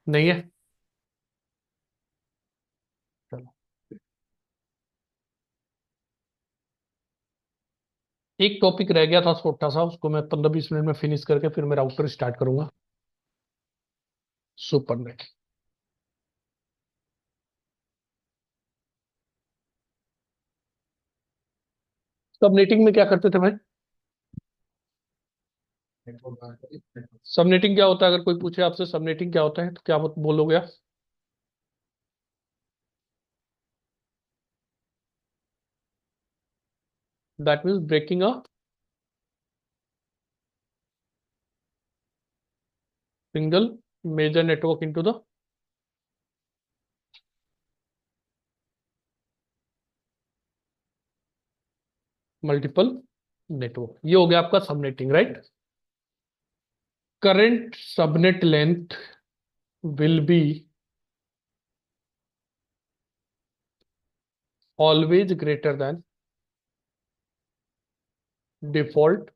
नहीं है। चलो, एक टॉपिक रह गया था छोटा सा, उसको मैं 15-20 मिनट में फिनिश करके फिर मैं राउटर स्टार्ट करूंगा। सुपरनेट। सबनेटिंग में क्या करते थे भाई? सबनेटिंग क्या होता है? अगर कोई पूछे आपसे सबनेटिंग क्या होता है तो क्या बोलोगे आप? That means breaking a single major network into the multiple network. ये हो गया आपका subnetting, right? Current subnet length will be always greater than default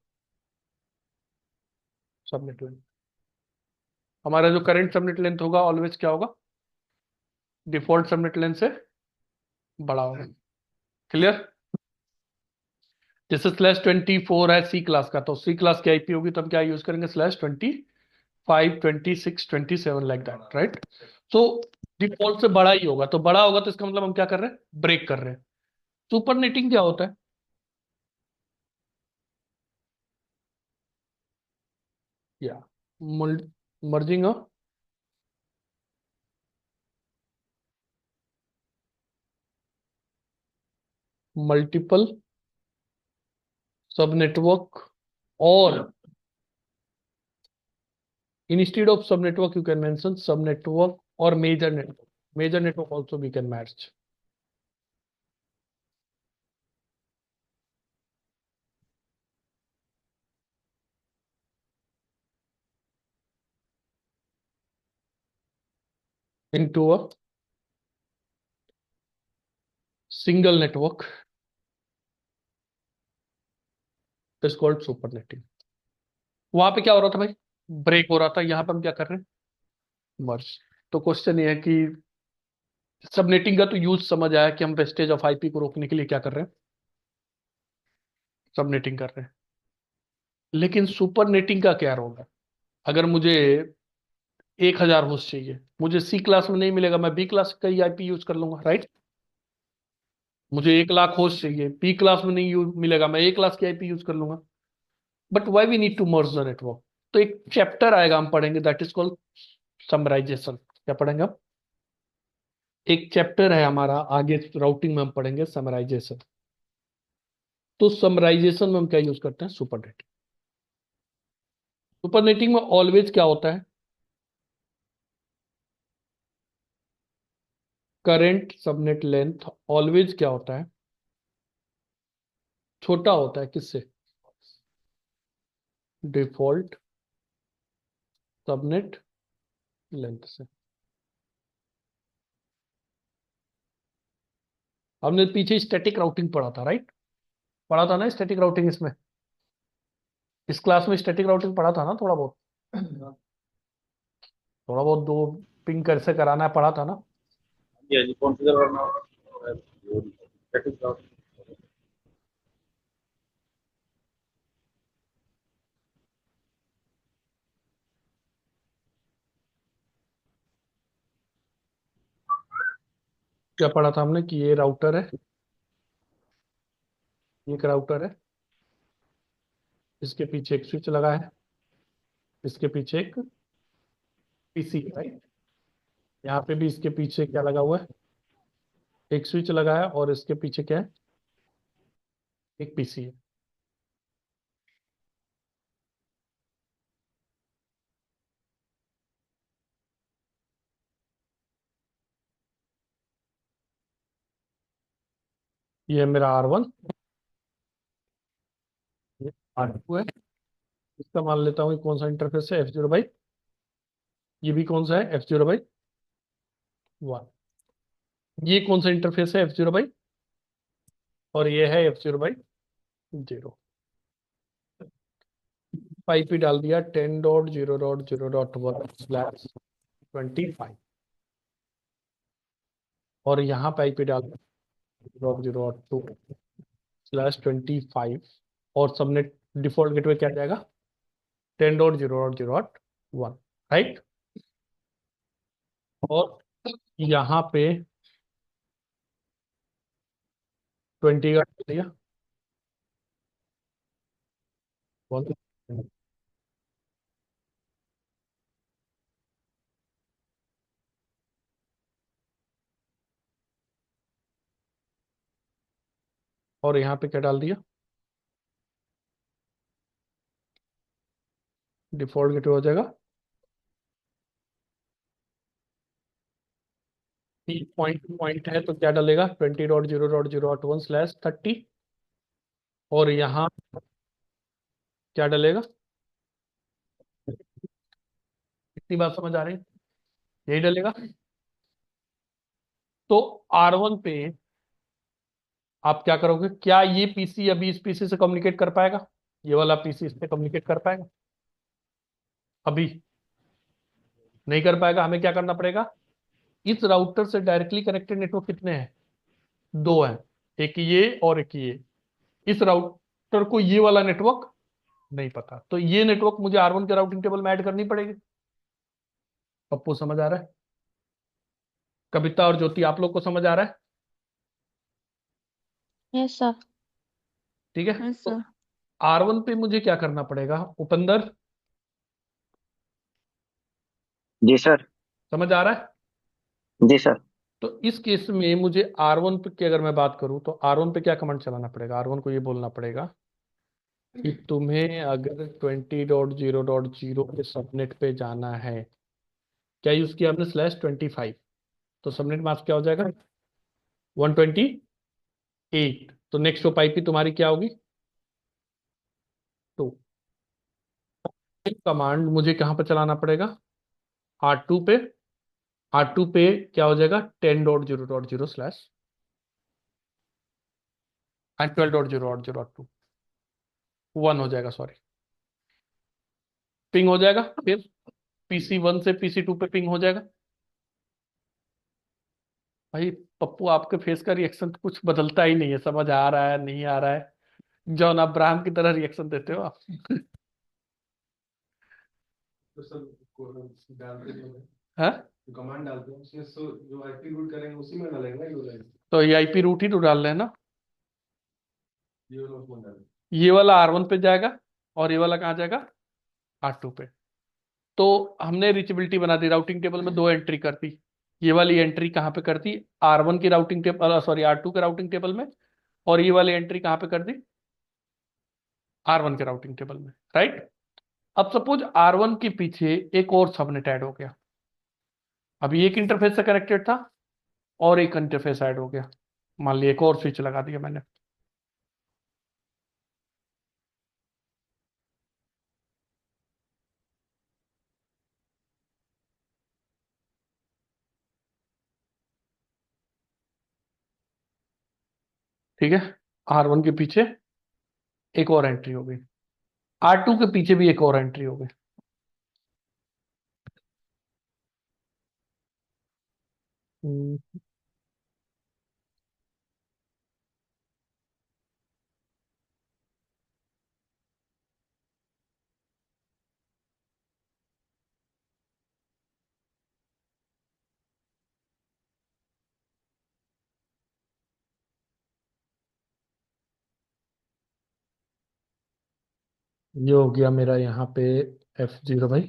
subnet length. हमारा जो करंट सबनेट लेंथ होगा ऑलवेज क्या होगा? डिफॉल्ट सबनेट लेंथ से बड़ा होगा। क्लियर? जैसे /24 है सी क्लास का, तो सी क्लास की आईपी होगी तो हम क्या यूज करेंगे? /25, 26, 27, like that, right? So default से बड़ा ही होगा, तो बड़ा होगा तो इसका मतलब हम क्या कर रहे हैं? ब्रेक कर रहे हैं। सुपरनेटिंग क्या होता है? या मर्जिंग अ मल्टीपल सब नेटवर्क, और instead of sub network you can mention sub network or major network. Major network also we can match into a single network is called supernetting. वहां पे क्या हो रहा था भाई? ब्रेक हो रहा था। यहाँ पे हम क्या कर रहे हैं? मर्ज। तो क्वेश्चन ये है कि सबनेटिंग का तो यूज समझ आया कि हम वेस्टेज ऑफ आईपी को रोकने के लिए क्या कर रहे हैं? सबनेटिंग कर रहे हैं। लेकिन सुपरनेटिंग का क्या रोल है? अगर मुझे 1000 होस्ट चाहिए, मुझे सी क्लास में नहीं मिलेगा, मैं बी क्लास का ही आईपी यूज कर लूंगा, राइट? मुझे 1 लाख होस्ट चाहिए, बी क्लास में नहीं मिलेगा, मैं ए क्लास की आईपी यूज कर लूंगा। But why we need to merge the network? तो एक चैप्टर आएगा, हम पढ़ेंगे, दैट इज कॉल्ड समराइजेशन। क्या पढ़ेंगे हम? एक चैप्टर है हमारा आगे राउटिंग में, हम पढ़ेंगे समराइजेशन। तो समराइजेशन में हम क्या यूज करते हैं? सुपरनेटिंग। सुपरनेटिंग में ऑलवेज क्या होता है? करेंट सबनेट लेंथ ऑलवेज क्या होता है? छोटा होता है। किससे? डिफॉल्ट सबनेट लेंथ से। हमने पीछे स्टैटिक राउटिंग पढ़ा था, राइट? पढ़ा था ना स्टैटिक राउटिंग इसमें? इस क्लास में स्टैटिक राउटिंग पढ़ा था ना थोड़ा बहुत? थोड़ा बहुत दो पिंग कैसे कराना है पढ़ा था ना? जी हाँ जी, कॉन्फ़िगर करना होगा, स्टैटिक का। क्या पढ़ा था हमने कि ये राउटर है, ये एक राउटर है, इसके पीछे एक स्विच लगा है, इसके पीछे एक पीसी है, राइट? यहाँ पे भी इसके पीछे क्या लगा हुआ है? एक स्विच लगा है, और इसके पीछे क्या है? एक पीसी है। ये है मेरा R1, ये R2 है। इसका मान लेता हूँ कि कौन सा इंटरफेस है? F0/1। ये भी कौन सा है? F0/1। ये कौन सा इंटरफेस है? F0/, और ये है F0/0। IP डाल दिया 10.0.0.1/. 25 और यहाँ पे आईपी डाल 0.0.2/25 और सबनेट डिफॉल्ट गेटवे क्या जाएगा 10.0.0.1, राइट। और यहाँ पे 20 का दिया और यहाँ पे क्या डाल दिया डिफॉल्ट गेटवे हो जाएगा। पॉइंट पॉइंट है तो क्या डालेगा 20.0.0.1/30 और यहाँ क्या डालेगा। इतनी बात समझ आ रही है, यही डालेगा। तो R1 पे आप क्या करोगे, क्या ये पीसी अभी इस पीसी से कम्युनिकेट कर पाएगा, ये वाला पीसी इससे कम्युनिकेट कर पाएगा, अभी नहीं कर पाएगा। हमें क्या करना पड़ेगा, इस राउटर से डायरेक्टली कनेक्टेड नेटवर्क कितने हैं, दो हैं, एक ये और एक ये। इस राउटर को ये वाला नेटवर्क नहीं पता, तो ये नेटवर्क मुझे R1 के राउटिंग टेबल में ऐड करनी पड़ेगी। पप्पू समझ आ रहा है, कविता और ज्योति आप लोग को समझ आ रहा है, यस सर। ठीक है। यस तो सर। R1 पे मुझे क्या करना पड़ेगा उपेंद्र, जी सर। समझ आ रहा है। जी सर। तो इस केस में मुझे R1 पे की अगर मैं बात करूं तो R1 पे क्या कमांड चलाना पड़ेगा, R1 को ये बोलना पड़ेगा कि तुम्हें अगर 20.0.0 के सबनेट पे जाना है, क्या यूज किया आपने /25, तो सबनेट मास्क क्या हो जाएगा 128। तो नेक्स्ट ऑफ आईपी तुम्हारी क्या होगी 2। कमांड मुझे कहाँ पर चलाना पड़ेगा R2 पे, R2 पे क्या हो जाएगा 10.0.0/12.0.0.2 1 हो जाएगा, सॉरी, पिंग हो जाएगा। फिर PC1 से PC2 पे पिंग हो जाएगा। भाई पप्पू आपके फेस का रिएक्शन तो कुछ बदलता ही नहीं है, समझ आ रहा है नहीं आ रहा है, जॉन अब्राहम की तरह रिएक्शन देते हो आप। तो सब डालते हैं, हाँ, कमांड डालते हैं उसमें, सो जो आईपी रूट करेंगे उसी में डालेंगे ना यूआरएल। तो ये आईपी रूट ही तो डाल रहे हैं ना, ये वाला फोन डालेंगे। ये वाला R1 पे जाएगा और ये वाला कहाँ जाएगा R2 पे। तो हमने रीचेबिलिटी बना दी, राउटिंग टेबल में दो एंट्री कर दी। ये वाली एंट्री कहाँ पे कर दी R1 की राउटिंग टेबल, सॉरी R2 के राउटिंग टेबल में, और ये वाली एंट्री कहाँ पे कर दी R1 के राउटिंग टेबल में, राइट। अब सपोज R1 के पीछे एक और सबनेट ऐड हो गया, अभी एक इंटरफेस से कनेक्टेड था और एक इंटरफेस ऐड हो गया, मान लिया एक और स्विच लगा दिया मैंने। ठीक है, R1 के पीछे एक और एंट्री हो गई, R2 के पीछे भी एक और एंट्री हो गई। हम्म, ये हो गया मेरा यहाँ पे F0 भाई,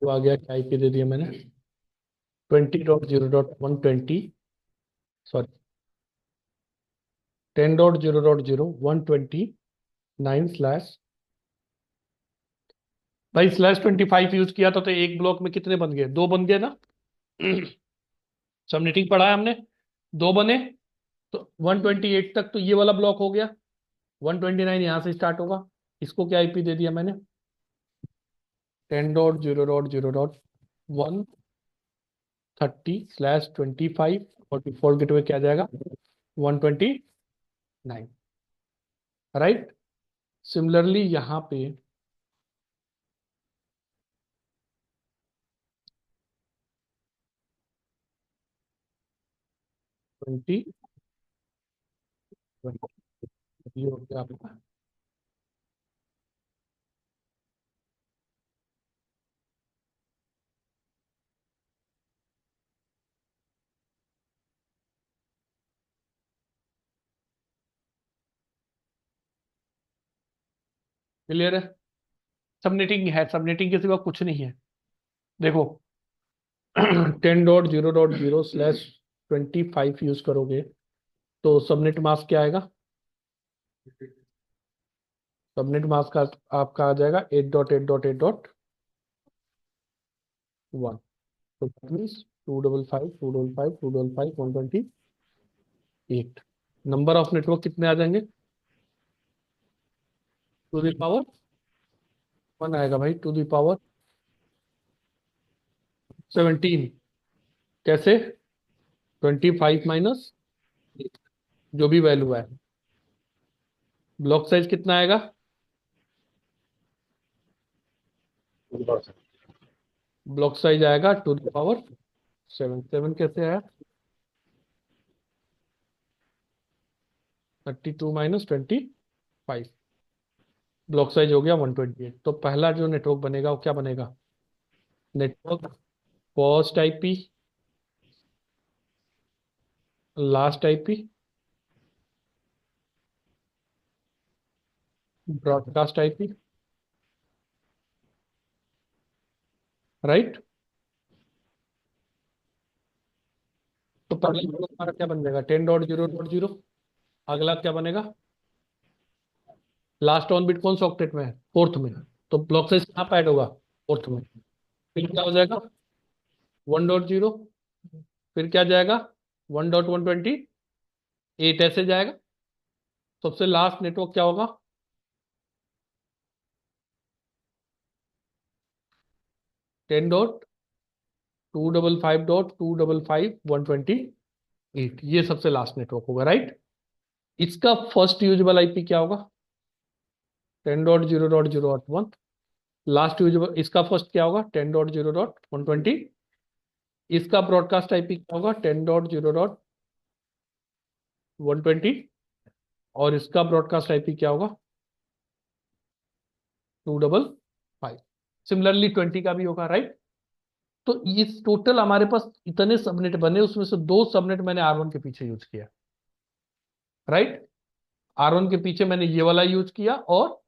तो आ गया क्या आईपी दे दिया मैंने 20.0.120, सॉरी 10.0.0.129 भाई /25 यूज किया था, तो एक ब्लॉक में कितने बन गए, दो बन गए ना। सबनेटिंग पढ़ा है हमने, दो बने। तो 128 तक तो ये वाला ब्लॉक हो गया, 129 यहाँ से स्टार्ट होगा। इसको क्या आईपी दे दिया मैंने 10.0.0.130/25 और डिफॉल्ट गेटवे क्या जाएगा 129, राइट। सिमिलरली यहाँ पे 20 ये हो गया आपका। क्लियर है? सबनेटिंग है, सबनेटिंग के सिवा कुछ नहीं है। देखो 10.0.0/25 यूज करोगे तो सबनेट मास्क क्या आएगा? सबनेट मास्क का आपका आ जाएगा 8.8.8.1। तो that means 255 255 255 128। Number of network कितने आ जाएंगे? टू द पावर 1 आएगा भाई, टू द पावर 17। कैसे? 25 माइनस जो भी वैल्यू है। ब्लॉक साइज कितना आएगा? ब्लॉक साइज आएगा टू द पावर 7। 7 कैसे आया? 32 माइनस 25। ब्लॉक साइज हो गया 128। तो पहला जो नेटवर्क बनेगा वो क्या बनेगा? Network first IP, last IP, broadcast IP, right. तो पहला नेटवर्क हमारा क्या बन जाएगा? 10.0.0। अगला क्या बनेगा? लास्ट ऑन बिट कौन सा ऑक्टेट में है? फोर्थ में। तो ब्लॉक साइज कहाँ पे ऐड होगा? फोर्थ में। फिर क्या हो जाएगा? 1.0। फिर क्या जाएगा? 1.128 ऐसे जाएगा। सबसे लास्ट नेटवर्क क्या होगा? 10.255.255.128। ये सबसे लास्ट नेटवर्क होगा, राइट। इसका फर्स्ट यूजेबल आईपी क्या होगा? 10.0.0.1। लास्ट यूजेबल इसका फर्स्ट क्या होगा? 10.0.120। इसका ब्रॉडकास्ट आईपी क्या होगा? 10.0.120। और इसका ब्रॉडकास्ट आईपी क्या होगा? 255। सिमिलरली 20 का भी होगा, राइट। तो इस टोटल हमारे पास इतने सबनेट बने, उसमें से दो सबनेट मैंने R1 के पीछे यूज किया, राइट। R1 के पीछे मैंने ये वाला यूज किया और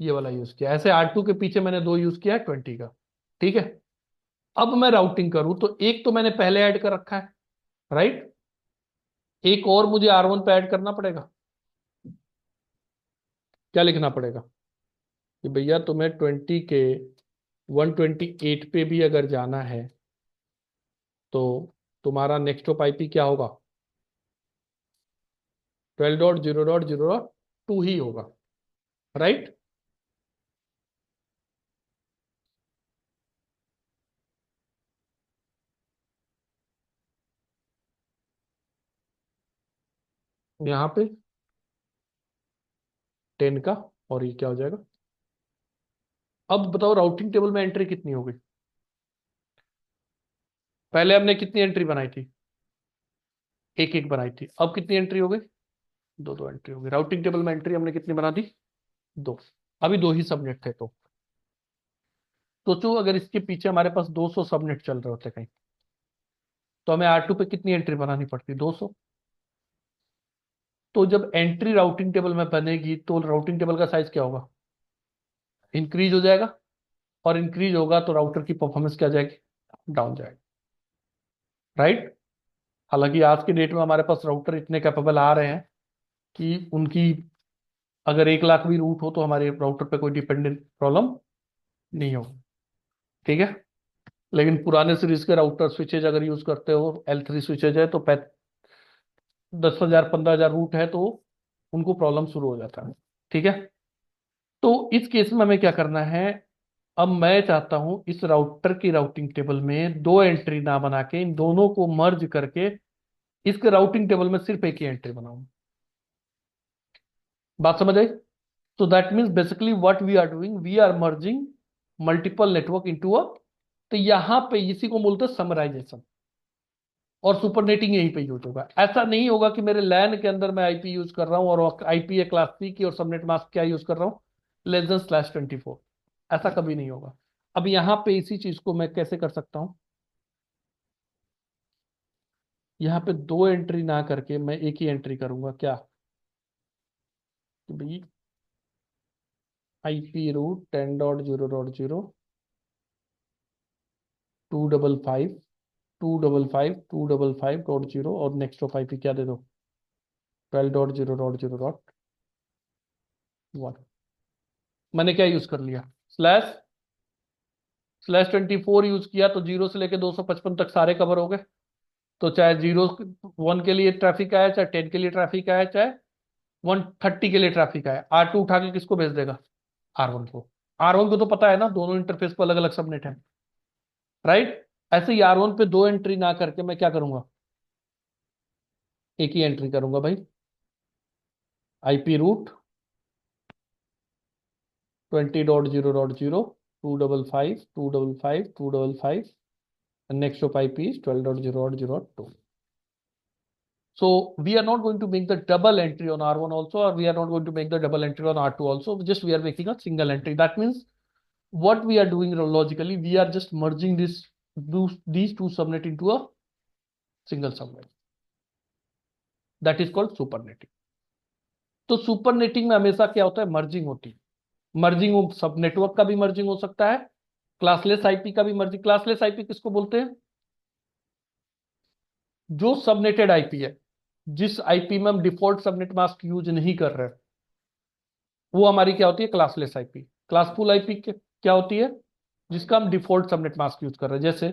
ये वाला यूज किया। ऐसे R2 के पीछे मैंने दो यूज किया 20 का, ठीक है। अब मैं राउटिंग करूं तो एक तो मैंने पहले ऐड कर रखा है, राइट। एक और मुझे R1 पे ऐड करना पड़ेगा। क्या लिखना पड़ेगा? कि भैया तुम्हें 20 के 128 पे भी अगर जाना है तो तुम्हारा नेक्स्ट ऑफ आईपी क्या होगा? 12.0.0.2 ही होगा, राइट। यहाँ पे 10 का, और ये क्या हो जाएगा? अब बताओ राउटिंग टेबल में एंट्री कितनी हो गई? पहले हमने कितनी एंट्री बनाई थी? एक एक बनाई थी। अब कितनी एंट्री हो गई? दो दो एंट्री हो गई। राउटिंग टेबल में एंट्री हमने कितनी बना दी? दो। अभी दो ही सबनेट थे। तो सोचो अगर इसके पीछे हमारे पास 200 सबनेट चल रहे होते कहीं, तो हमें R2 पे कितनी एंट्री बनानी पड़ती? 200। तो जब एंट्री राउटिंग टेबल में बनेगी तो राउटिंग टेबल का साइज क्या होगा? इंक्रीज हो जाएगा। और इंक्रीज होगा तो राउटर की परफॉर्मेंस क्या जाएगी? डाउन जाएगी, राइट। हालांकि आज के डेट में हमारे पास राउटर इतने कैपेबल आ रहे हैं कि उनकी अगर 1 लाख भी रूट हो तो हमारे राउटर पे कोई डिपेंडेंट प्रॉब्लम नहीं होगी, ठीक है। लेकिन पुराने सीरीज के राउटर स्विचेज अगर यूज करते हो, L3 स्विचेज है तो 10,000 15,000 रूट है तो उनको प्रॉब्लम शुरू हो जाता है, ठीक है। तो इस केस में हमें क्या करना है? अब मैं चाहता हूं इस राउटर की राउटिंग टेबल में दो एंट्री ना बना के इन दोनों को मर्ज करके इसके राउटिंग टेबल में सिर्फ एक ही एंट्री बनाऊं। बात समझ आई? तो that means basically what we are doing, we are merging multiple network into a. तो यहां पे इसी को बोलते हैं समराइजेशन। और सुपरनेटिंग यहीं पे यूज होगा। ऐसा नहीं होगा कि मेरे लैन के अंदर मैं आईपी यूज कर रहा हूँ और आईपी है क्लास सी की और सबनेट मास्क क्या यूज कर रहा हूँ, >24। ऐसा कभी नहीं होगा। अब यहाँ पे इसी चीज को मैं कैसे कर सकता हूँ, यहाँ पे दो एंट्री ना करके मैं एक ही एंट्री करूंगा। क्या कि भाई आईपी रूट 10.0.0 255 255 और नेक्स्ट ऑफ आईपी क्या दे दो, 12.0.0.1। मैंने क्या यूज कर लिया, स्लैश /24 यूज किया तो 0 से लेके 255 तक सारे कवर हो गए। तो चाहे 0 1 के लिए ट्रैफिक आया, चाहे 10 के लिए ट्रैफिक आया, चाहे 130 के लिए ट्रैफिक आया, R2 उठा के किसको भेज देगा, R1 को। R1 को तो पता है ना दोनों इंटरफेस पर अलग अलग सबनेट है, राइट। ऐसे ही R1 पे दो एंट्री ना करके मैं क्या करूंगा, एक ही एंट्री करूंगा भाई, IP root 20.0.0 255 and next of IP is 12.0.0.2. So we are not going to make the double entry on R1 also, or we are not going to make the double entry on R2 also. Just we are making a single entry. That means what we are doing logically, we are just merging these two subnet into a single subnet. That is called supernetting. तो supernetting में हमेशा क्या होता है, merging होती है। Merging हो, सब नेटवर्क का भी मर्जिंग हो सकता है, क्लासलेस आईपी का भी मर्जिंग। क्लासलेस आईपी किसको बोलते हैं, जो सबनेटेड आईपी है, जिस आईपी में हम डिफॉल्ट सबनेट मास्क यूज नहीं कर रहे, वो हमारी क्या होती है, क्लासलेस आईपी। क्लासफुल आईपी क्या होती है, जिसका हम डिफॉल्ट सबनेट मास्क यूज कर रहे हैं। जैसे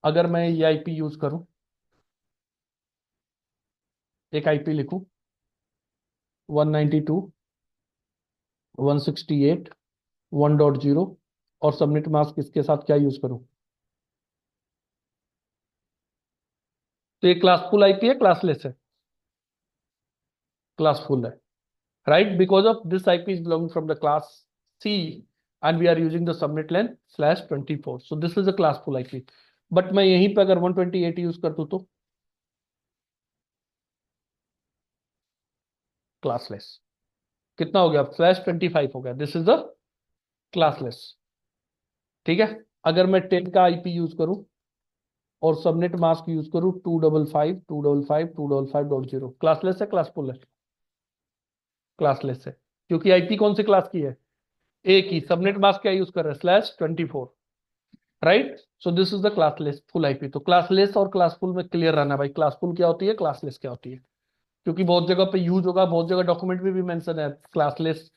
अगर मैं ये आईपी यूज करूं, एक आईपी लिखूं 192.168.1.0 और सबनेट मास्क इसके साथ क्या यूज करूं, तो ये क्लासफुल आईपी है, क्लासलेस है, क्लासफुल है, right? Because of this IP is belonging from the class C and we are using the subnet length /24. So this is a classful IP. But मैं यहीं पे अगर 128 यूज कर दूं तो क्लासलेस। कितना हो गया, /25 हो गया, दिस इज द क्लासलेस। ठीक है। अगर मैं 10 का आईपी यूज करूं और सबनेट मास्क यूज करूं 255 क्लासलेस है, क्लासफुल है, क्लासलेस है। क्योंकि आईपी कौन से क्लास की है, एक ही। सबनेट मास्क क्या यूज कर रहे हैं, /24, right. So this is the classless full IP. तो क्लासलेस और क्लासफुल में क्लियर रहना भाई, क्लासफुल क्या होती है, क्लासलेस क्या होती है, क्योंकि बहुत जगह पे यूज होगा, बहुत जगह डॉक्यूमेंट में भी मेंशन है क्लासलेस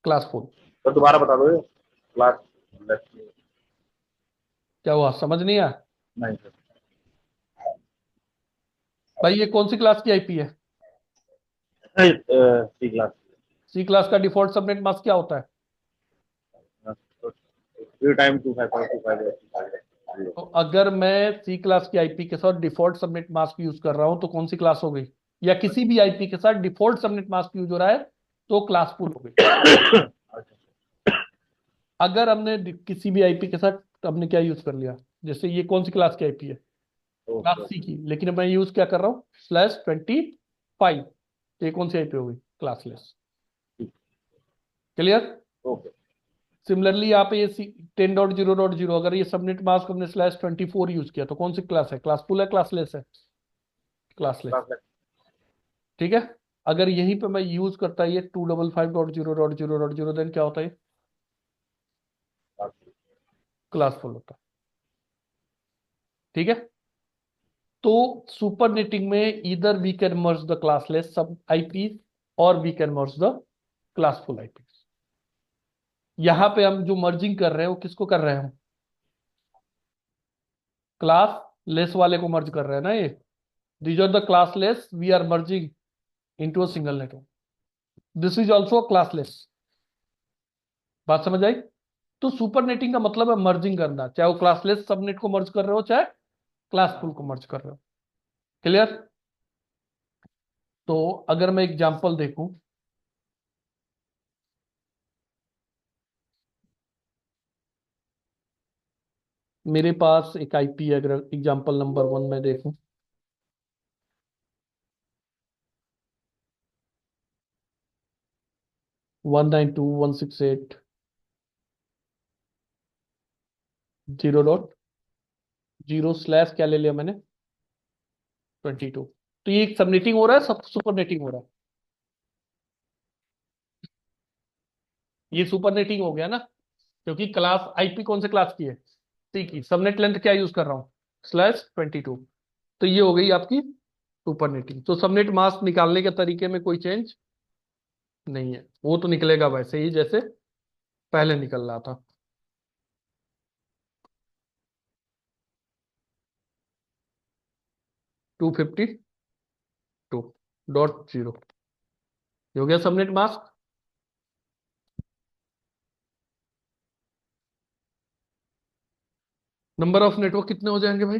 क्लासफुल। तो दोबारा बता दो, क्लास क्या हुआ, समझ नहीं आया नहीं सर। भाई, ये कौन सी क्लास की आईपी है, सी क्लास सी क्लास का डिफॉल्ट सबनेट मास्क क्या होता है। 3 टाइम 25.25 तो अगर मैं सी क्लास की आईपी के साथ डिफॉल्ट सबनेट मास्क यूज कर रहा हूं तो कौन सी क्लास हो गई, या किसी भी आईपी के साथ डिफॉल्ट सबनेट मास्क यूज हो रहा है तो क्लासफुल हो गई। अगर हमने किसी भी आईपी के साथ हमने क्या यूज कर लिया, जैसे ये कौन सी क्लास की आईपी है, क्लास सी की, लेकिन मैं यूज क्या कर रहा हूँ, /25, तो ये कौन सी आईपी हो गई, क्लासलेस। क्लियर। ओके। सिमिलरली यहाँ पे ये 10.0.0, अगर ये सबनेट मास्क हमने /24 यूज किया तो कौन सी क्लास है, क्लासफुल है, क्लासलेस है, क्लासलेस। ठीक है। अगर यहीं पे मैं यूज करता ये 255.0.0.0, देन क्या होता है, क्लासफुल होता है। ठीक है। तो सुपरनेटिंग में इधर we can merge the classless सब आईपी और we can merge the classful IP. यहां पे हम जो मर्जिंग कर रहे हैं वो किसको कर रहे हैं, हम क्लास लेस वाले को मर्ज कर रहे हैं ना। ये these are the classless we are merging into a single network, this is also classless. बात समझ आई। तो सुपरनेटिंग का मतलब है मर्जिंग करना, चाहे वो क्लासलेस सबनेट को मर्ज कर रहे हो, चाहे क्लासफुल को मर्ज कर रहे हो। क्लियर। तो अगर मैं एग्जांपल देखूं, मेरे पास एक आईपी, अगर एग्जांपल नंबर 1 में देखूं, one nine two one six eight zero dot zero slash क्या ले लिया मैंने, 22। तो ये सबनेटिंग हो रहा है, सब सुपरनेटिंग हो रहा है। ये सुपरनेटिंग हो गया ना, क्योंकि क्लास आईपी कौन से क्लास की है, सी की। सबनेट लेंथ क्या यूज कर रहा हूँ, /22। तो ये हो गई आपकी सुपरनेटिंग। तो सबनेट मास्क निकालने के तरीके में कोई चेंज नहीं है, वो तो निकलेगा वैसे ही जैसे पहले निकल रहा था। $252.0 हो गया subnet mask. Number of network कितने हो जाएंगे भाई?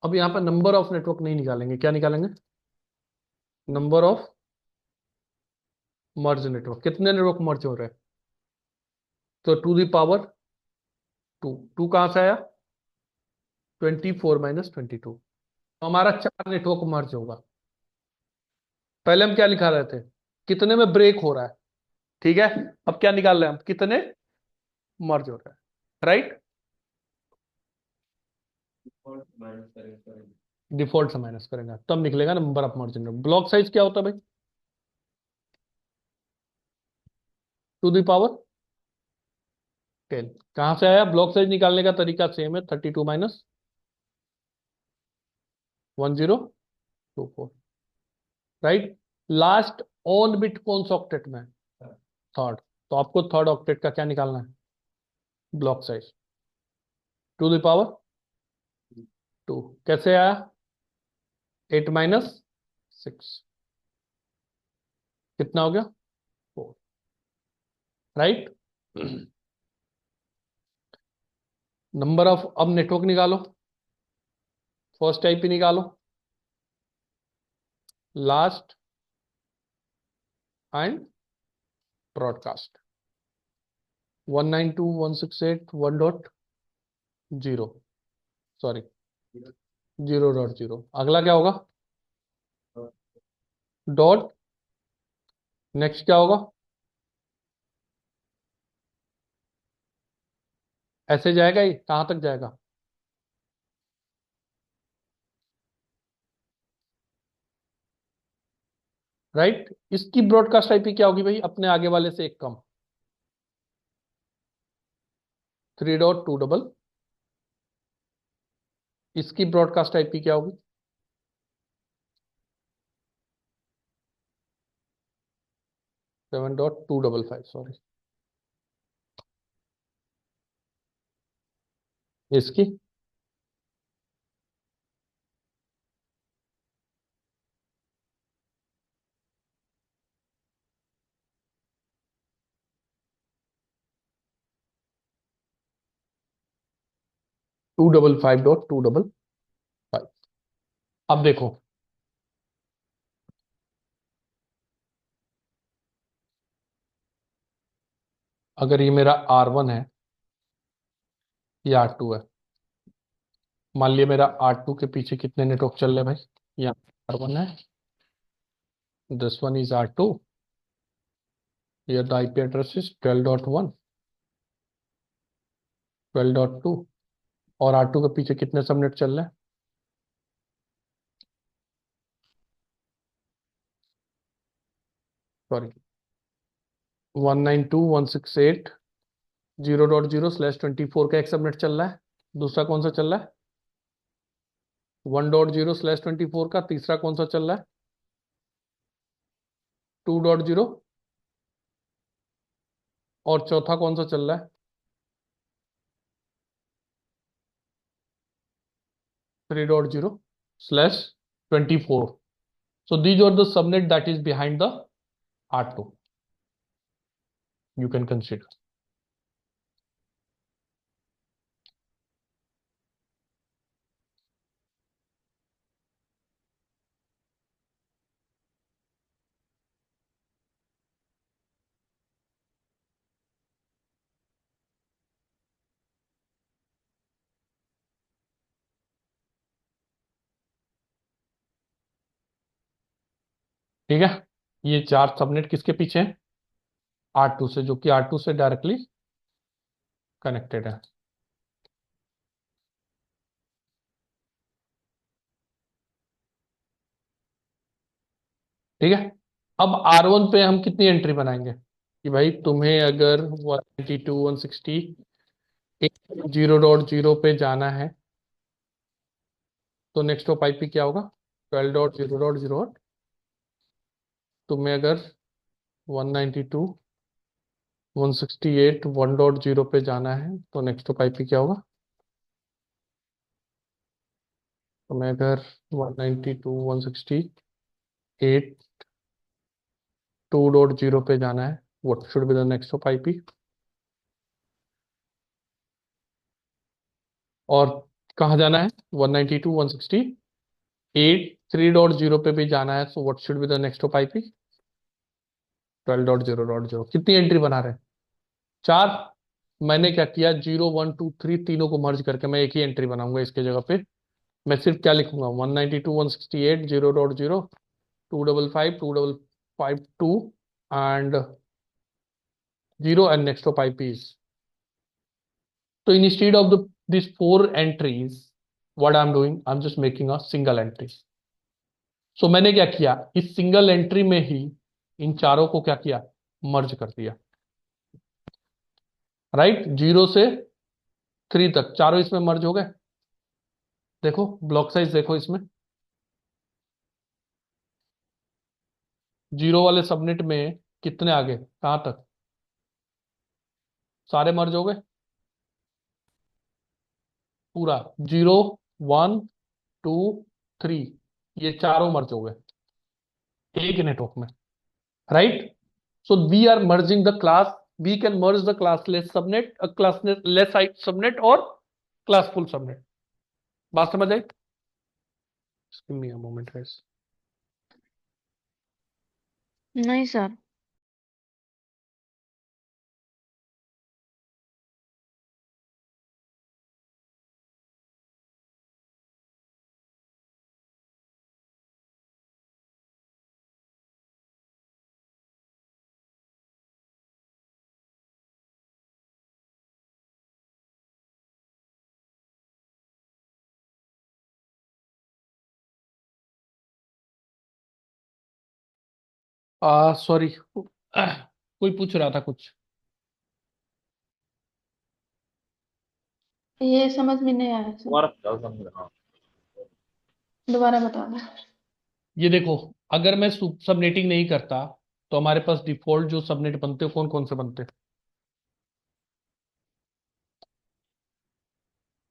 अब यहाँ पर नंबर ऑफ नेटवर्क नहीं निकालेंगे, क्या निकालेंगे, नंबर ऑफ मर्ज नेटवर्क। कितने नेटवर्क मर्ज हो रहे हैं, तो two the power two. Two कहां से आया, 24 - 22। तो हमारा 4 नेटवर्क मर्ज होगा। पहले हम क्या निकाल रहे थे, कितने में ब्रेक हो रहा है, ठीक है। अब क्या निकाल रहे हैं हम, कितने मर्ज हो रहा है, राइट। Default minus करेंगे. डिफॉल्ट से माइनस करेंगे तब निकलेगा number of merge network. Block size क्या होता है भाई, टू दी पावर 10। कहां से आया, ब्लॉक साइज निकालने का तरीका सेम है, 32 - 1024, राइट। लास्ट ऑन बिट कौन सा ऑक्टेट में, थर्ड। तो आपको थर्ड ऑक्टेट का क्या निकालना है, block size two the power 2। कैसे आया, 8 - 6, कितना हो गया, 4, राइट। नंबर ऑफ, अब नेटवर्क निकालो, फर्स्ट आईपी निकालो, लास्ट एंड ब्रॉडकास्ट, 192.168.1.0, सॉरी 0.0। अगला क्या होगा, डॉट। नेक्स्ट क्या होगा, ऐसे जाएगा ही, कहां तक जाएगा, राइट। इसकी ब्रॉडकास्ट आईपी क्या होगी भाई, अपने आगे वाले से एक कम, 3.2 डबल। इसकी ब्रॉडकास्ट आईपी क्या होगी, 7.255, सॉरी। इसकी 255.255। अब देखो, अगर ये मेरा R1 है, ये R2 है। मान लिया मेरा R2 के पीछे कितने नेटवर्क चल रहे भाई, यहाँ R1 है, this one is R2, here the IP address is 12.1, 12.2, और R2 के पीछे कितने सबनेट चल रहे हैं, सॉरी 192.168.0.0/24 का एक सबनेट चल रहा है। दूसरा कौन सा चल रहा है, 1.0/24 का। तीसरा कौन सा चल रहा है, 2.0। और चौथा कौन सा चल रहा है, 3.0/24। So these are the subnet that is behind the R2, you can consider. ठीक है, ये 4 सबनेट किसके पीछे हैं? R2 से, जो कि R2 से डायरेक्टली कनेक्टेड है। ठीक है, अब R1 पे हम कितनी एंट्री बनाएंगे कि भाई तुम्हें अगर 192.168 0.0 पे जाना है तो नेक्स्ट ऑफ आईपी क्या होगा? 12.0.0। तुम्हें अगर 192.168 1.0 पे जाना है तो नेक्स्ट ऑफ आईपी क्या होगा? तुम्हें अगर 192.168 2.0 पे जाना है, what should be the next of IP? और कहाँ जाना है? 192.168 3.0 पे भी जाना है, so what should be the next of IP? 12.0.0। कितनी एंट्री बना रहे हैं? 4। मैंने क्या किया, 0 1 2 3 तीनों को मर्ज करके मैं एक ही एंट्री बनाऊंगा इसके जगह पे। मैं सिर्फ क्या लिखूंगा? 192.168 0.0 255 2552 and 0 and next of IP is. So instead of these 4 entries, what I'm doing, I'm just making a single entry. So मैंने क्या किया, इस सिंगल एंट्री में ही इन चारों को क्या किया? मर्ज कर दिया। राइट, 0 से 3 तक चारों इसमें मर्ज हो गए। देखो ब्लॉक साइज देखो इसमें, 0 वाले सबनेट में कितने आगे, कहां तक? सारे मर्ज हो गए पूरा। 0 1 2 3, ये चारों मर्ज हो गए एक नेटवर्क में। Right, so we are merging the class, we can merge the classless subnet, a classless subnet or classful subnet। बात समझ आई? Just give me a moment guys। नहीं सर। सॉरी, कोई पूछ रहा था कुछ। ये समझ में नहीं आया सर, दोबारा बताओ समझ रहा हूँ। दोबारा बता दो। ये देखो, अगर मैं सबनेटिंग नहीं करता तो हमारे पास डिफॉल्ट जो सबनेट बनते कौन कौन से बनते?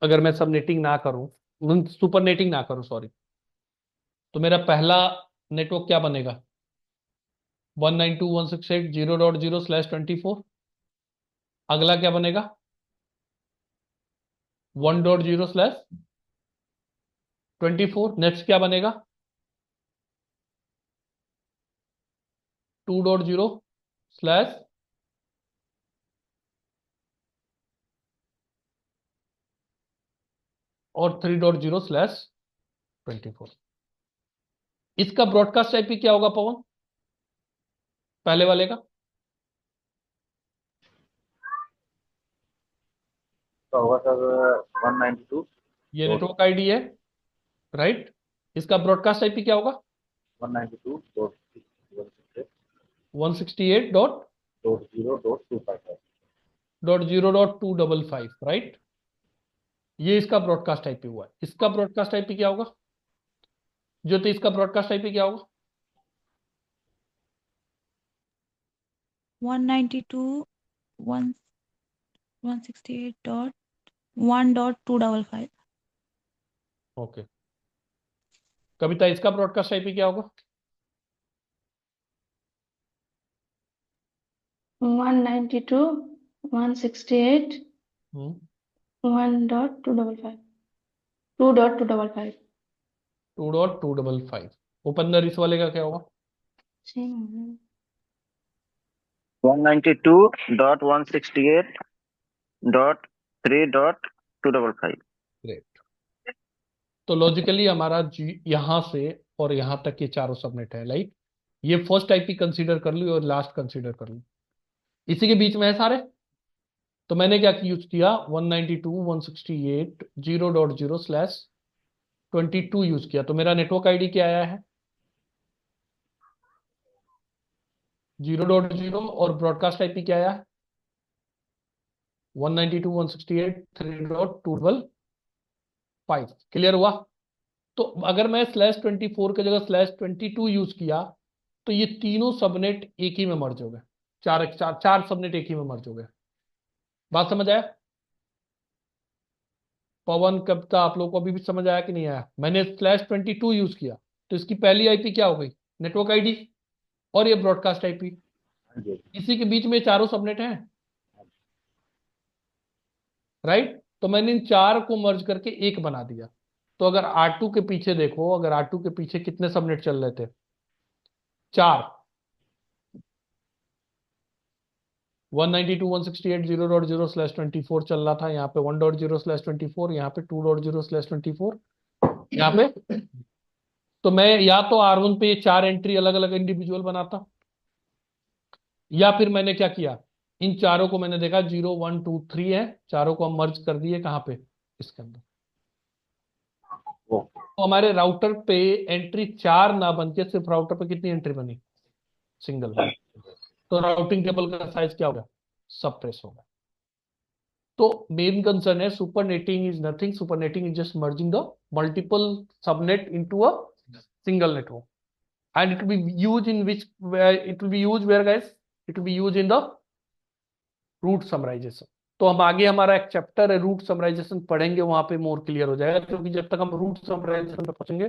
अगर मैं सबनेटिंग ना करूं, सुपरनेटिंग ना करूं सॉरी, तो मेरा पहला नेटवर्क क्या बनेगा? 192.168 0.0/24। अगला क्या बनेगा? 1.0/24। नेक्स्ट क्या बनेगा? 2.0 स्लैश और 3.0/24। इसका ब्रॉडकास्ट आईपी क्या होगा पवन, पहले वाले का? तो होगा सर 192 ये नेटवर्क आईडी है, राइट। इसका ब्रॉडकास्ट आईपी क्या होगा? 168 डॉट 192.0.255। 0.255, राइट। ये इसका ब्रॉडकास्ट आईपी हुआ है। इसका ब्रॉडकास्ट आईपी क्या होगा ज्योति? इसका ब्रॉडकास्ट आईपी क्या होगा? 192.168.1.255। ओके, कविता इसका ब्रॉडकास्ट आईपी क्या होगा? 192.168 हम्म 1.255 2.255। 2.255। उपंदर इस वाले का क्या होगा? 192.168.3.255। ग्रेट। तो लॉजिकली हमारा जी यहां से और यहां तक के चारों सबनेट है, लाइक ये फर्स्ट आईपी कंसीडर कर लो और लास्ट कंसीडर कर लो, इसी के बीच में है सारे। तो मैंने क्या यूज किया, 192.168.0.0/22 यूज किया। तो मेरा नेटवर्क आईडी क्या आया है, 0.0, और ब्रॉडकास्ट आईपी क्या आया है, 192.168.3.255। क्लियर हुआ? तो अगर मैं /24 की जगह /22 यूज किया, तो ये तीनों सबनेट एक ही में मर्ज हो गए, चार चार चार सबनेट एक ही में मर्ज हो गए। बात समझ आया? पवन कविता, आप लोगों को अभी भी समझ आया कि नहीं आया? मैंने /22 यूज किया, तो इसकी पहली आईपी क्या हो गई, नेटवर्क आईडी, और ये ब्रॉडकास्ट आईपी। हाँ जी। इसी के बीच में चारों सबनेट हैं, राइट? तो मैंने इन चार को मर्ज करके एक बना दिया। तो अगर R2 के पीछे देखो, अगर R2 के पीछे कितने सबनेट चल रहे थे, चार। 192.168.0.0/24 चल रहा था, यहाँ पे 1.0/24, यहाँ पे 2.0/24, यहाँ पे। तो मैं या तो R1 पे ये चार एंट्री अलग अलग इंडिविजुअल बनाता, या फिर मैंने क्या किया, इन चारों को मैंने देखा 0 1 2 3 है, चारों को हम मर्ज कर दिए कहाँ पे, इसके अंदर। वो तो हमारे राउटर पे एंट्री चार ना बन के सिर्फ राउटर पे कितनी एंट्री बनी, सिंगल। तो राउटिंग टेबल का साइज क्या होगा, सप्रेस होगा। तो मेन कंसर्न है supernetting is nothing, supernetting is just merging the multiple subnet into a single network, and it will be used in which, where it will be used where guys, it will be used in the route summarisation. तो हम आगे, हमारा एक chapter है root summarization, पढ़ेंगे, वहां पे more clear हो जाएगा, क्योंकि जब तक हम रूट समराइजेशन पे पहुंचेंगे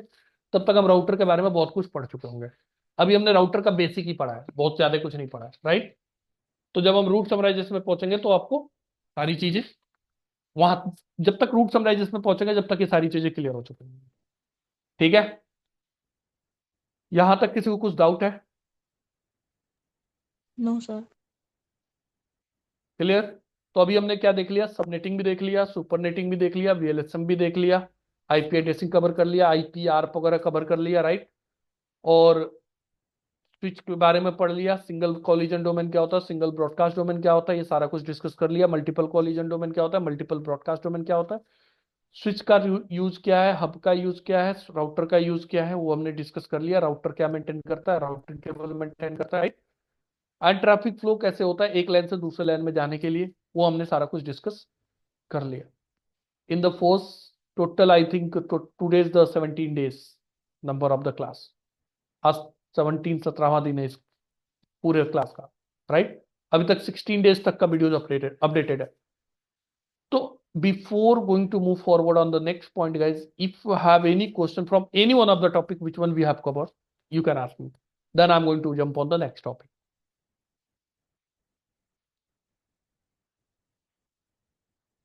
तब तक हम राउटर के बारे में बहुत कुछ पढ़ चुके होंगे। अभी हमने राउटर का बेसिक ही पढ़ा है, बहुत ज्यादा कुछ नहीं पढ़ा है, राइट? तो जब हम रूट समराइजेशन में पहुंचेंगे तो आपको सारी चीजें वहां, जब तक रूट समराइजेशन में पहुंचेंगे जब तक ये सारी चीजें क्लियर हो चुकी हैं। ठीक है, यहां तक किसी को कुछ डाउट है? No sir. क्लियर? तो अभी हमने क्या देख लिया, सबनेटिंग भी देख लिया, सुपरनेटिंग भी देख लिया, वीएलएसएम भी देख लिया, आईपी एड्रेसिंग कवर कर लिया, आईपी आरप वगैरह कवर कर लिया, राइट? और स्विच के बारे में पढ़ लिया, सिंगल कॉलिजन डोमेन क्या होता है, सिंगल ब्रॉडकास्ट डोमेन क्या होता है, ये सारा कुछ डिस्कस कर लिया। मल्टीपल कॉलिजन डोमेन क्या होता है, मल्टीपल ब्रॉडकास्ट डोमेन क्या होता है, स्विच का यूज क्या है, हब का यूज क्या है, राउटर का यूज क्या है, वो हमने डिस्कस कर लिया। राउटर क्या मेंटेन करता है, राउटिंग टेबल मेंटेन करता है, एंड ट्रैफिक फ्लो कैसे होता है एक लाइन से दूसरे लाइन में जाने के लिए, वो हमने सारा कुछ डिस्कस कर लिया। In the force total I think today is the 17 days number of the class. आज 17वां दिन है इस पूरे क्लास का, राइट? अभी तक 16 days तक का वीडियो अपडेटेड है। तो before going to move forward on the next point guys, if you have any question from any one of the topic which one we have covered, you can ask me, then I am going to jump on the next topic.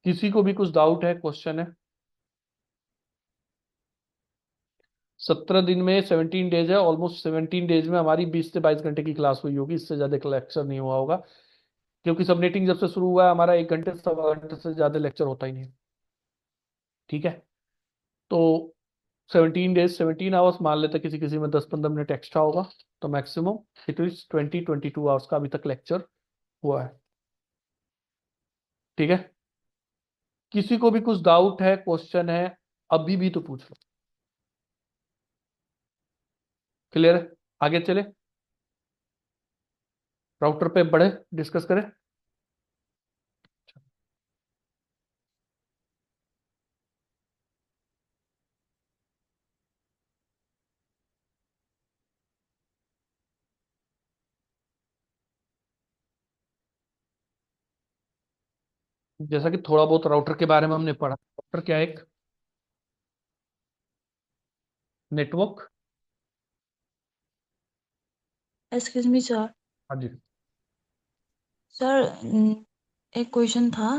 किसी को भी कुछ doubt है, question है? 17 दिन में 17 days है, almost 17 days में हमारी 20 से 22 घंटे की क्लास हुई होगी, इससे ज्यादा लेक्चर नहीं हुआ होगा, क्योंकि सबनेटिंग जब से शुरू हुआ है हमारा 1 घंटे सवा घंटे से ज्यादा लेक्चर होता ही नहीं है। ठीक है, तो 17 डेज 17 आवर्स मान लेते, किसी किसी में 10-15 मिनट एक्स्ट्रा होगा, तो मैक्सिमम इट इज 20-22 आवर्स का अभी तक लेक्चर हुआ है। ठीक है, किसी को भी कुछ डाउट है, क्वेश्चन है, अभी भी तो पूछ लो। क्लियर है? आगे चले, राउटर पे बढ़े, डिस्कस करें। जैसा कि थोड़ा बहुत राउटर के बारे में हमने पढ़ा, राउटर क्या है, एक नेटवर्क। Excuse me sir. हाँ जी। सर एक क्वेश्चन था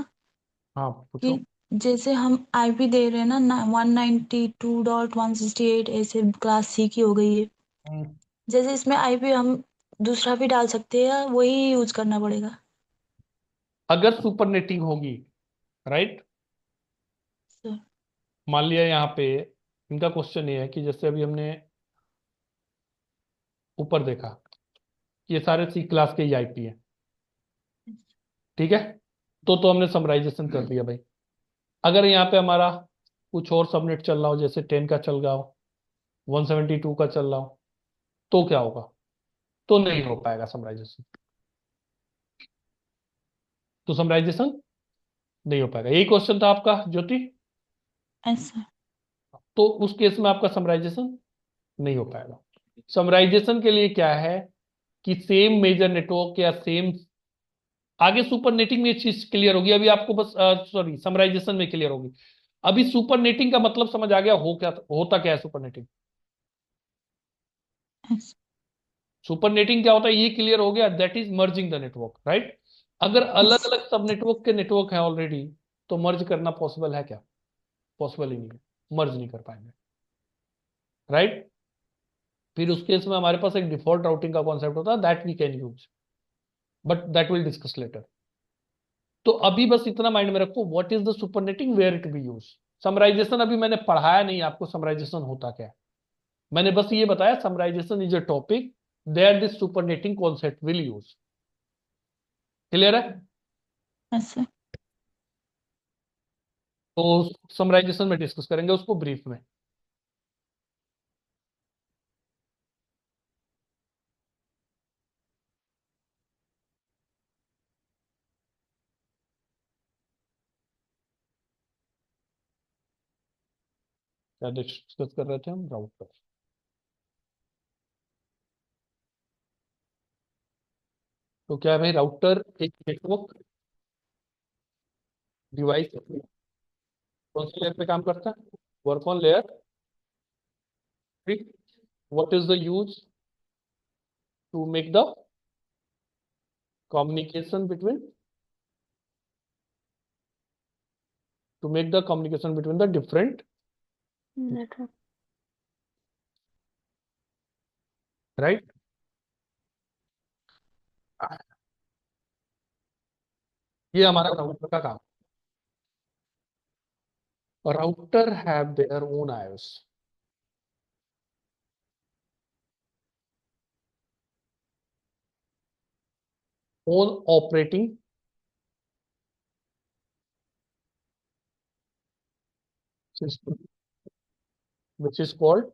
हाँ, कि पूछो। जैसे हम आईपी दे रहे हैं ना 192.168 ऐसे क्लास सी की हो गई है, हम्म, जैसे इसमें आईपी हम दूसरा भी डाल सकते हैं या वही यूज करना पड़ेगा? अगर सुपरनेटिंग होगी, राइट, सर मान लिया यहाँ पे इनका क्वेश्चन ये है कि जैसे अभी हमने ऊपर देखा, ये सारे सी क्लास के आईपी है। ठीक है, तो हमने समराइजेशन कर दिया भाई। अगर यहाँ पे हमारा कुछ और सबनेट चल रहा हो, जैसे 10 का चल रहा हो, 172 का चल रहा हो, तो क्या होगा? तो नहीं हो पाएगा समराइजेशन। तो समराइजेशन नहीं हो पाएगा। यही क्वेश्चन था आपका ज्योति। ऐसा। तो उस केस में आपका समराइजेशन नहीं हो पाएगा। समराइजेशन के लिए क्या है कि सेम मेजर नेटवर्क या सेम, आगे सुपर नेटिंग में ये चीज क्लियर होगी, अभी आपको बस सॉरी समराइजेशन में क्लियर होगी। अभी सुपर नेटिंग का मतलब समझ आ गया हो क्या, होता क्या है सुपर नेटिंग? ऐसा। सुपर नेटिंग क्या होता है ये क्लियर हो गया, that is merging the network, right. अगर अलग ऐसा। अलग सब नेटवर्क के नेटवर्क हैं ऑलरेडी, तो मर्ज करना पॉसिबल है क्या? पॉसिबल ही नहीं है, मर्ज नहीं कर पाएंगे, राइट। फिर उस केस में हमारे पास एक डिफॉल्ट राउटिंग का कॉन्सेप्ट होता है, that we can use, but that will discuss later. तो अभी बस इतना माइंड में रखो, what is the supernetting, where it be use. Summarisation अभी मैंने पढ़ाया नहीं आपको, समराइजेशन होता क्या है। मैंने बस ये बताया summarisation is a topic there this supernetting concept will use. Clear है? ऐसा। तो समराइजेशन में डिस्कस करेंगे उसको ब्रीफ में। क्या डिस्कस कर रहे थे हम? राउटर। तो क्या है भाई, राउटर एक नेटवर्क डिवाइस कौन सी लेयर पे काम करता है? Work on layer 3। What is the use? To make the communication between the different, network. right? ये हमारा राउटर का काम। Router have their own IOS, own operating system, which is called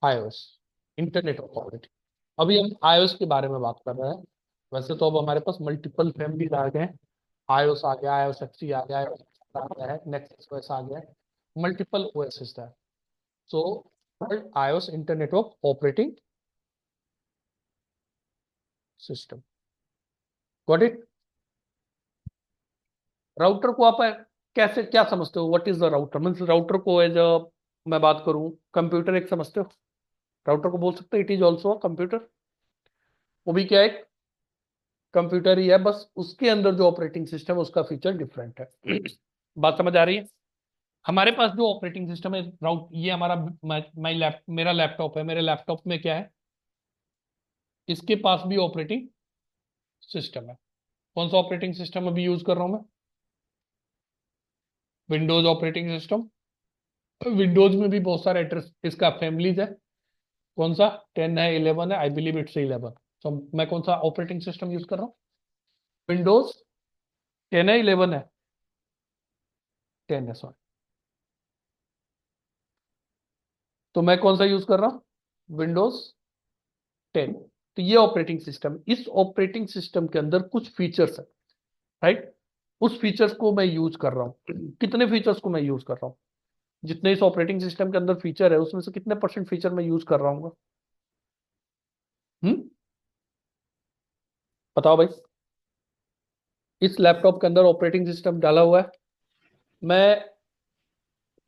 iOS, internet of operating. अभी हम iOS के बारे में बात कर रहे हैं। वैसे तो अब हमारे पास मल्टीपल फैमिलीज आ गए हैं, iOS आ गया, iOS XE आ गया, iOS आ गया है, नेक्स्ट OS आ गया है, मल्टीपल OS है। सो iOS internet of operating system. Got it? Router को आप कैसे क्या समझते हो? What is the router means? Router को एज अ, मैं बात करूं, कंप्यूटर एक समझते हो? राउटर को बोल सकते हो it is also a computer. वो भी क्या है, कंप्यूटर ही है, बस उसके अंदर जो ऑपरेटिंग सिस्टम है उसका फीचर डिफरेंट है। बात समझ आ रही है? हमारे पास जो ऑपरेटिंग सिस्टम है राउट, ये हमारा मेरा लैपटॉप है। मेरे लैपटॉप में क्या है, इसके पास भी ऑपरेटिंग सिस्टम है। कौन सा ऑपरेटिंग सिस्टम अभी यूज कर रहा हूं मैं? Windows operating system. विंडोज में भी बहुत सारे एड्रेस इसका फैमिलीज है। कौन सा? 10 है, 11 है, आई बिलीव इट्स 11। तो मैं कौन सा ऑपरेटिंग सिस्टम यूज कर रहा हूँ? विंडोज 10 है, 11 है, 10 है सॉरी। तो मैं कौन सा यूज कर रहा हूँ? विंडोज 10। तो ये ऑपरेटिंग सिस्टम, इस ऑपरेटिंग सिस्टम के अंदर कुछ फीचर्स है, राइट। उस फीचर्स को मैं यूज कर रहा हूँ। कितने फीचर्स को मैं यूज कर रहा हूँ? जितने इस ऑपरेटिंग सिस्टम के अंदर फीचर है उसमें से कितने परसेंट फीचर मैं यूज कर रहा हूँ? बताओ भाई। इस लैपटॉप के अंदर ऑपरेटिंग सिस्टम डाला हुआ है, मैं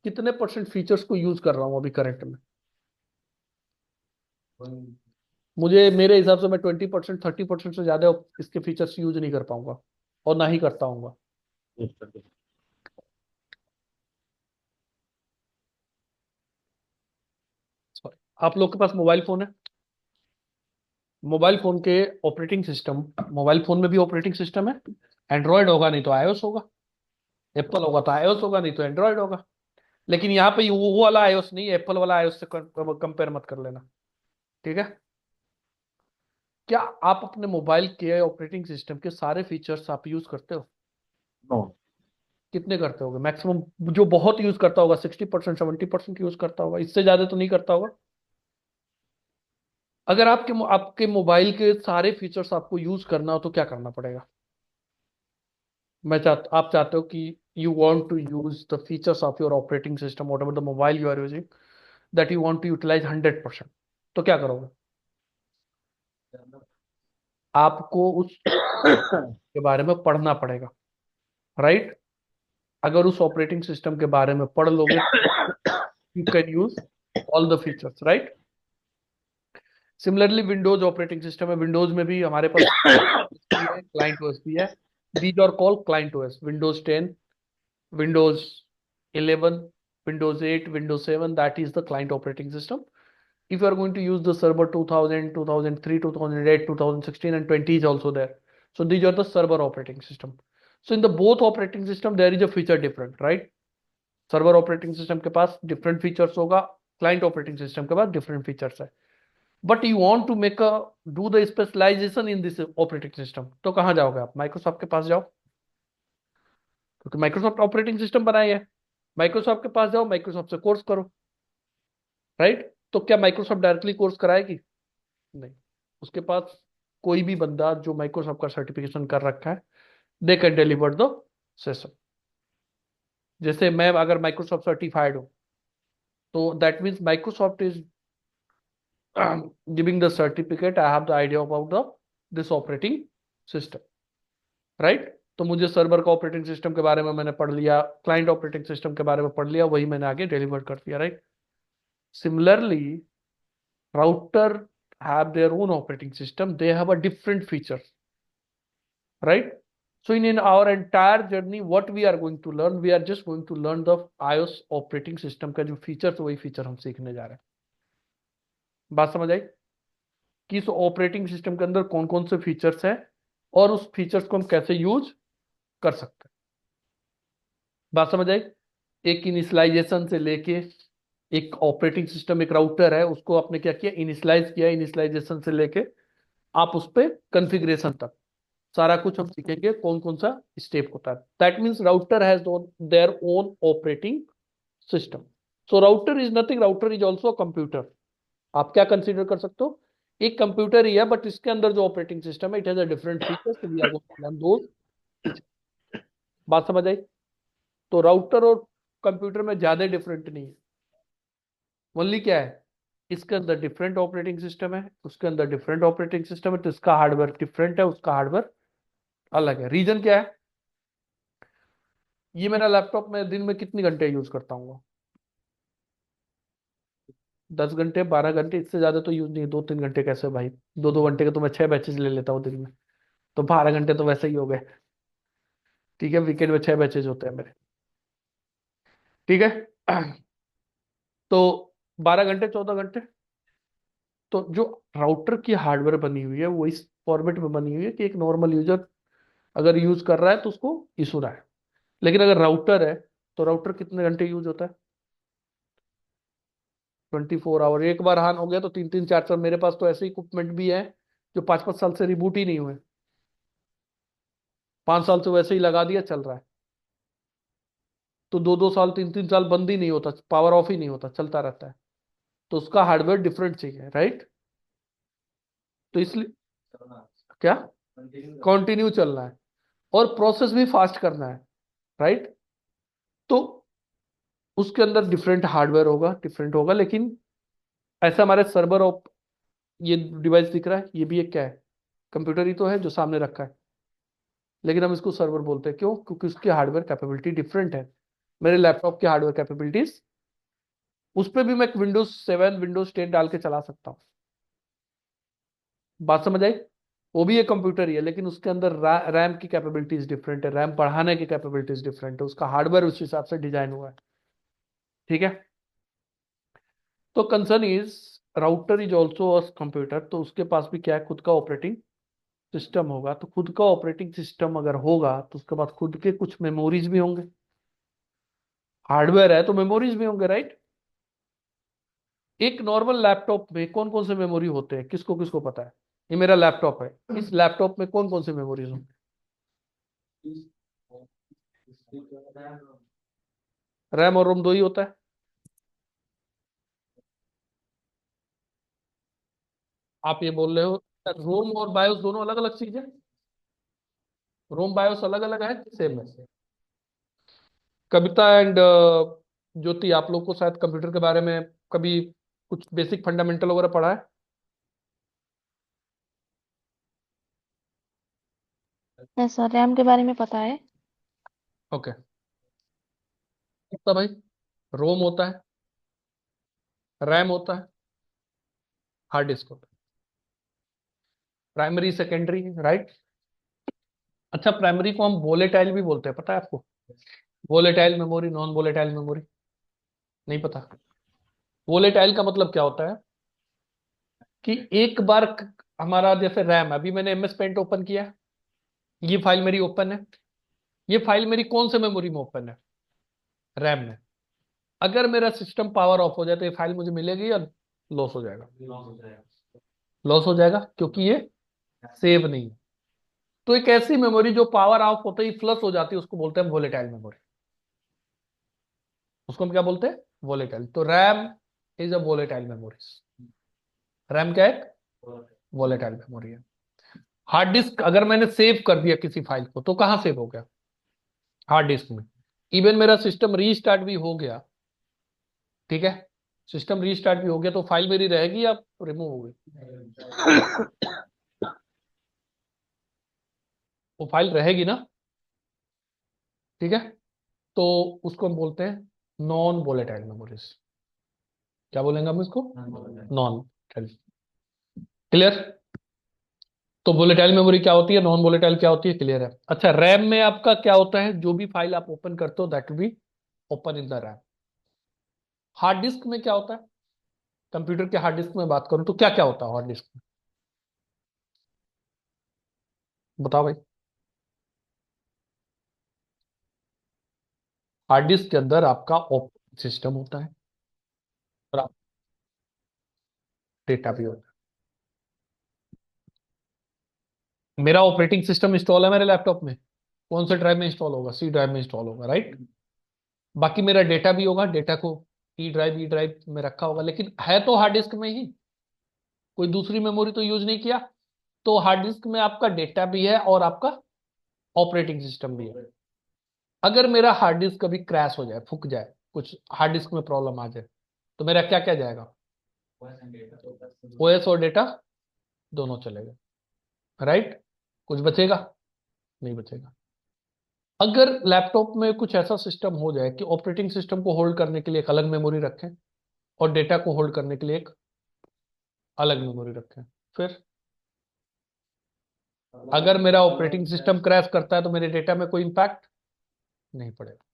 कितने परसेंट फीचर्स को यूज कर रहा हूँ अभी करंट में? मुझे मेरे हिसाब से मैं 20%, 30% से ज्यादा इसके फीचर्स यूज नहीं कर पाऊंगा, और ना ही करता हूँ। सॉरी, आप लोग के पास मोबाइल फोन है, मोबाइल फोन के ऑपरेटिंग सिस्टम, मोबाइल फोन में भी ऑपरेटिंग सिस्टम है। एंड्रॉयड होगा नहीं तो आईओएस होगा, एप्पल होगा तो आईओएस होगा नहीं तो एंड्रॉयड होगा। लेकिन यहाँ पे वो वाला आईओएस नहीं, एप्पल वाला आईओएस से कंपेयर मत कर लेना, ठीक है। क्या आप अपने मोबाइल के ऑपरेटिंग सिस्टम के सारे फीचर्स आप यूज करते हो? नो। कितने करते होगे मैक्सिमम? जो बहुत यूज करता होगा 60%, 70% यूज करता होगा, इससे ज्यादा तो नहीं करता होगा। अगर आपके आपके मोबाइल के सारे फीचर्स आपको यूज करना हो तो क्या करना पड़ेगा? आप चाहते हो कि you want to use the features of your operating system whatever the mobile you are using, that you want to utilise 100%, तो क्या करोगे? आपको उस के बारे में पढ़ना पड़ेगा, राइट। अगर उस ऑपरेटिंग सिस्टम के बारे में पढ़ लोगे you can use all the features, right. Similarly Windows operating system है, विंडोज में भी हमारे पास क्लाइंट ओएस भी है। These are called client OS, Windows 10, Windows 11, Windows 8, Windows 7, that is the client operating system. If you are going to use the server 2000, 2003, 2008, 2016 and 20 is also there. So these are the server operating system. So in the both operating system there is a feature different, right? Server operating system के पास different features होगा, client operating system के पास different features है. But you want to make a do the specialization in this operating system, तो कहाँ जाओगे आप? Microsoft के पास जाओ, क्योंकि Microsoft operating system बनाई है। Microsoft के पास जाओ, Microsoft से कोर्स करो, राइट। तो क्या माइक्रोसॉफ्ट डायरेक्टली कोर्स कराएगी? नहीं। उसके पास कोई भी बंदा जो माइक्रोसॉफ्ट का सर्टिफिकेशन कर रखा है, they can deliver the session. जैसे मैं अगर माइक्रोसॉफ्ट सर्टिफाइड हूं तो that means Microsoft is giving the certificate, I have the idea about the this operating system, right. तो मुझे सर्वर का ऑपरेटिंग सिस्टम के बारे में मैंने पढ़ लिया, क्लाइंट ऑपरेटिंग सिस्टम के बारे में पढ़ लिया, वही मैंने आगे डिलीवर कर दिया, right. Similarly router have their own operating system, they have a different features, right. So in our entire journey what we are going to learn, we are just going to learn the iOS operating system का जो features वही feature हम सीखने जा रहे हैं। बात समझ आई कि इस ऑपरेटिंग सिस्टम के अंदर कौन कौन से फीचर्स हैं और उस फीचर्स को हम कैसे यूज कर सकते हैं। बात समझ आई। एक इनिशियलाइजेशन से लेके एक ऑपरेटिंग सिस्टम, एक राउटर है, उसको आपने क्या किया, इनिशियलाइज किया। इनिशियलाइजेशन से लेके आप उस पर कॉन्फ़िगरेशन तक सारा कुछ हम सीखेंगे, कौन कौन सा स्टेप होता है। That means router has their own operating system. So router is nothing, router is also computer. आप क्या कंसीडर कर सकते हो, एक कंप्यूटर ही है, बट इसके अंदर जो ऑपरेटिंग सिस्टम है it has a different features, we are going to learn those features. बात समझ आई। तो राउटर और कंप्यूटर में ज्यादा डिफरेंट नहीं है, ओनली क्या है, इसके अंदर डिफरेंट ऑपरेटिंग सिस्टम है, उसके अंदर डिफरेंट ऑपरेटिंग सिस्टम है, तो इसका हार्डवेयर डिफरेंट है, उसका हार्डवेयर अलग है। रीजन क्या है, ये मेरा लैपटॉप में दिन में कितने घंटे यूज करता हूँ? 10 घंटे, 12 घंटे, इससे ज्यादा तो यूज नहीं। 2-3 घंटे कैसे भाई, 2-2 घंटे के तो मैं 6 बैचेज ले लेता हूँ दिन में, तो 12 घंटे तो वैसे ही हो गए, ठीक है। वीकेंड में 6 बैचेज होते हैं मेरे, ठीक है। तो 12 घंटे, 14 घंटे। तो जो राउटर की हार्डवेयर बनी हुई है वो इस फॉर्मेट में बनी हुई है कि एक नॉर्मल यूजर अगर यूज कर रहा है तो उसको इशू रहा है। लेकिन अगर राउटर है तो राउटर कितने घंटे यूज होता है? 24 आवर। एक बार हान हो गया तो 3-3, 4-4। मेरे पास तो ऐसे इक्विपमेंट भी है जो 5-5 साल से रिबूट ही नहीं हुए, 5 साल से वैसे ही लगा दिया, चल रहा है। तो 2-2 साल, 3-3 साल बंद ही नहीं होता, पावर ऑफ ही नहीं होता, चलता रहता है। तो उसका हार्डवेयर डिफरेंट चाहिए, राइट। तो इसलिए क्या, कंटिन्यू चलना है और प्रोसेस भी फास्ट करना है, राइट। तो उसके अंदर डिफरेंट हार्डवेयर होगा, डिफरेंट होगा। लेकिन ऐसा हमारे सर्वर ऑफ ये डिवाइस दिख रहा है, ये भी एक क्या है, कंप्यूटर ही तो है जो सामने रखा है, लेकिन हम इसको सर्वर बोलते हैं। क्यों? क्योंकि उसकी हार्डवेयर कैपेबिलिटी डिफरेंट है। मेरे लैपटॉप की हार्डवेयर कैपेबिलिटीज, उस पर भी मैं विंडोज 7, विंडोज 10 डाल के चला सकता हूँ। बात समझ आई। वो भी एक कंप्यूटर ही है, लेकिन उसके अंदर रैम की कैपेबिलिटीज डिफरेंट है, रैम बढ़ाने की कैपेबिलिटीज डिफरेंट है, उसका हार्डवेयर उस हिसाब से डिजाइन हुआ है, ठीक है। तो concern is router is also a computer, तो उसके पास भी क्या है, खुद का ऑपरेटिंग सिस्टम होगा। तो खुद का ऑपरेटिंग सिस्टम अगर होगा तो उसके बाद खुद के कुछ मेमोरीज भी होंगे। हार्डवेयर है तो मेमोरीज भी होंगे, राइट। एक नॉर्मल लैपटॉप में कौन कौन से मेमोरी होते हैं, किसको किसको पता है? ये मेरा लैपटॉप है, इस लैपटॉप में कौन कौन से मेमोरीज होंगे? रैम और रोम दो ही होता है। आप ये बोल रहे हो रोम और बायोस दोनों अलग अलग चीजें? रोम बायोस अलग अलग है, सेम है? कविता एंड ज्योति, आप लोग को शायद कंप्यूटर के बारे में कभी कुछ बेसिक फंडामेंटल वगैरह पढ़ा है? यस सर, रैम के बारे में पता है। ओके। तो भाई रोम होता है, रैम होता है, हार्ड डिस्क होता है, प्राइमरी सेकेंडरी, राइट। अच्छा, प्राइमरी को हम वोलेटाइल भी बोलते हैं, पता है आपको? Volatile memory, non volatile memory, नहीं पता? वोलेटाइल का मतलब क्या होता है कि एक बार हमारा जैसे रैम, अभी मैंने एमएस पेंट ओपन किया है, ये फाइल मेरी ओपन है, ये फाइल मेरी कौन से मेमोरी में ओपन है? रैम में। अगर मेरा सिस्टम पावर ऑफ हो जाए तो ये फाइल मुझे मिलेगी या लॉस हो जाएगा? लॉस हो जाएगा, क्योंकि ये सेव नहीं है। तो एक ऐसी मेमोरी जो पावर ऑफ होते ही फ्लश हो जाती है उसको बोलते हैं वोलेटाइल मेमोरी। उसको हम क्या बोलते हैं? वोलेटाइल। तो RAM is a volatile memory. RAM क्या है? वोलेटाइल मेमोरी है। हार्ड डिस्क अगर मैंने सेव कर दिया किसी फाइल को तो कहाँ सेव हो गया? हार्ड डिस्क में। इवन मेरा सिस्टम रीस्टार्ट भी हो गया, ठीक है, सिस्टम रीस्टार्ट भी हो गया तो फाइल मेरी रहेगी या रिमूव हो गई? वो फाइल रहेगी ना, ठीक है। तो उसको हम बोलते हैं नॉन वोलेटाइल मेमोरीज। क्या बोलेंगे हम इसको? नॉन। क्लियर? तो वोलेटाइल मेमोरी क्या होती है, नॉन वोलेटाइल क्या होती है, क्लियर है? अच्छा, रैम में आपका क्या होता है, जो भी फाइल आप ओपन करते हो that will be open in the RAM. Hard disk में क्या होता है? कंप्यूटर के हार्ड डिस्क में बात करूं तो क्या क्या होता है हार्ड डिस्क में? बताओ भाई। हार्ड डिस्क के अंदर आपका ऑपरेटिंग सिस्टम होता है और आप डेटा भी होता है। मेरा ऑपरेटिंग सिस्टम इंस्टॉल है मेरे लैपटॉप में, कौन से ड्राइव में इंस्टॉल होगा? सी ड्राइव में इंस्टॉल होगा, राइट। बाकी मेरा डेटा भी होगा, डेटा को ई ड्राइव में रखा होगा, लेकिन है तो हार्ड डिस्क में ही, कोई दूसरी मेमोरी तो यूज नहीं किया। तो हार्ड डिस्क में आपका डेटा भी है और आपका ऑपरेटिंग सिस्टम भी है। अगर मेरा हार्ड डिस्क कभी क्रैश हो जाए, फूक जाए, कुछ हार्ड डिस्क में प्रॉब्लम आ जाए, तो मेरा क्या क्या जाएगा? ओएस और डेटा दोनों चलेगा, राइट। कुछ बचेगा? नहीं बचेगा। अगर लैपटॉप में कुछ ऐसा सिस्टम हो जाए कि ऑपरेटिंग सिस्टम को होल्ड करने के लिए एक अलग मेमोरी रखें और डेटा को होल्ड करने के लिए एक अलग मेमोरी रखें, फिर अगर मेरा ऑपरेटिंग सिस्टम क्रैश करता है तो मेरे डेटा में कोई इंपैक्ट नहीं पड़ेगा,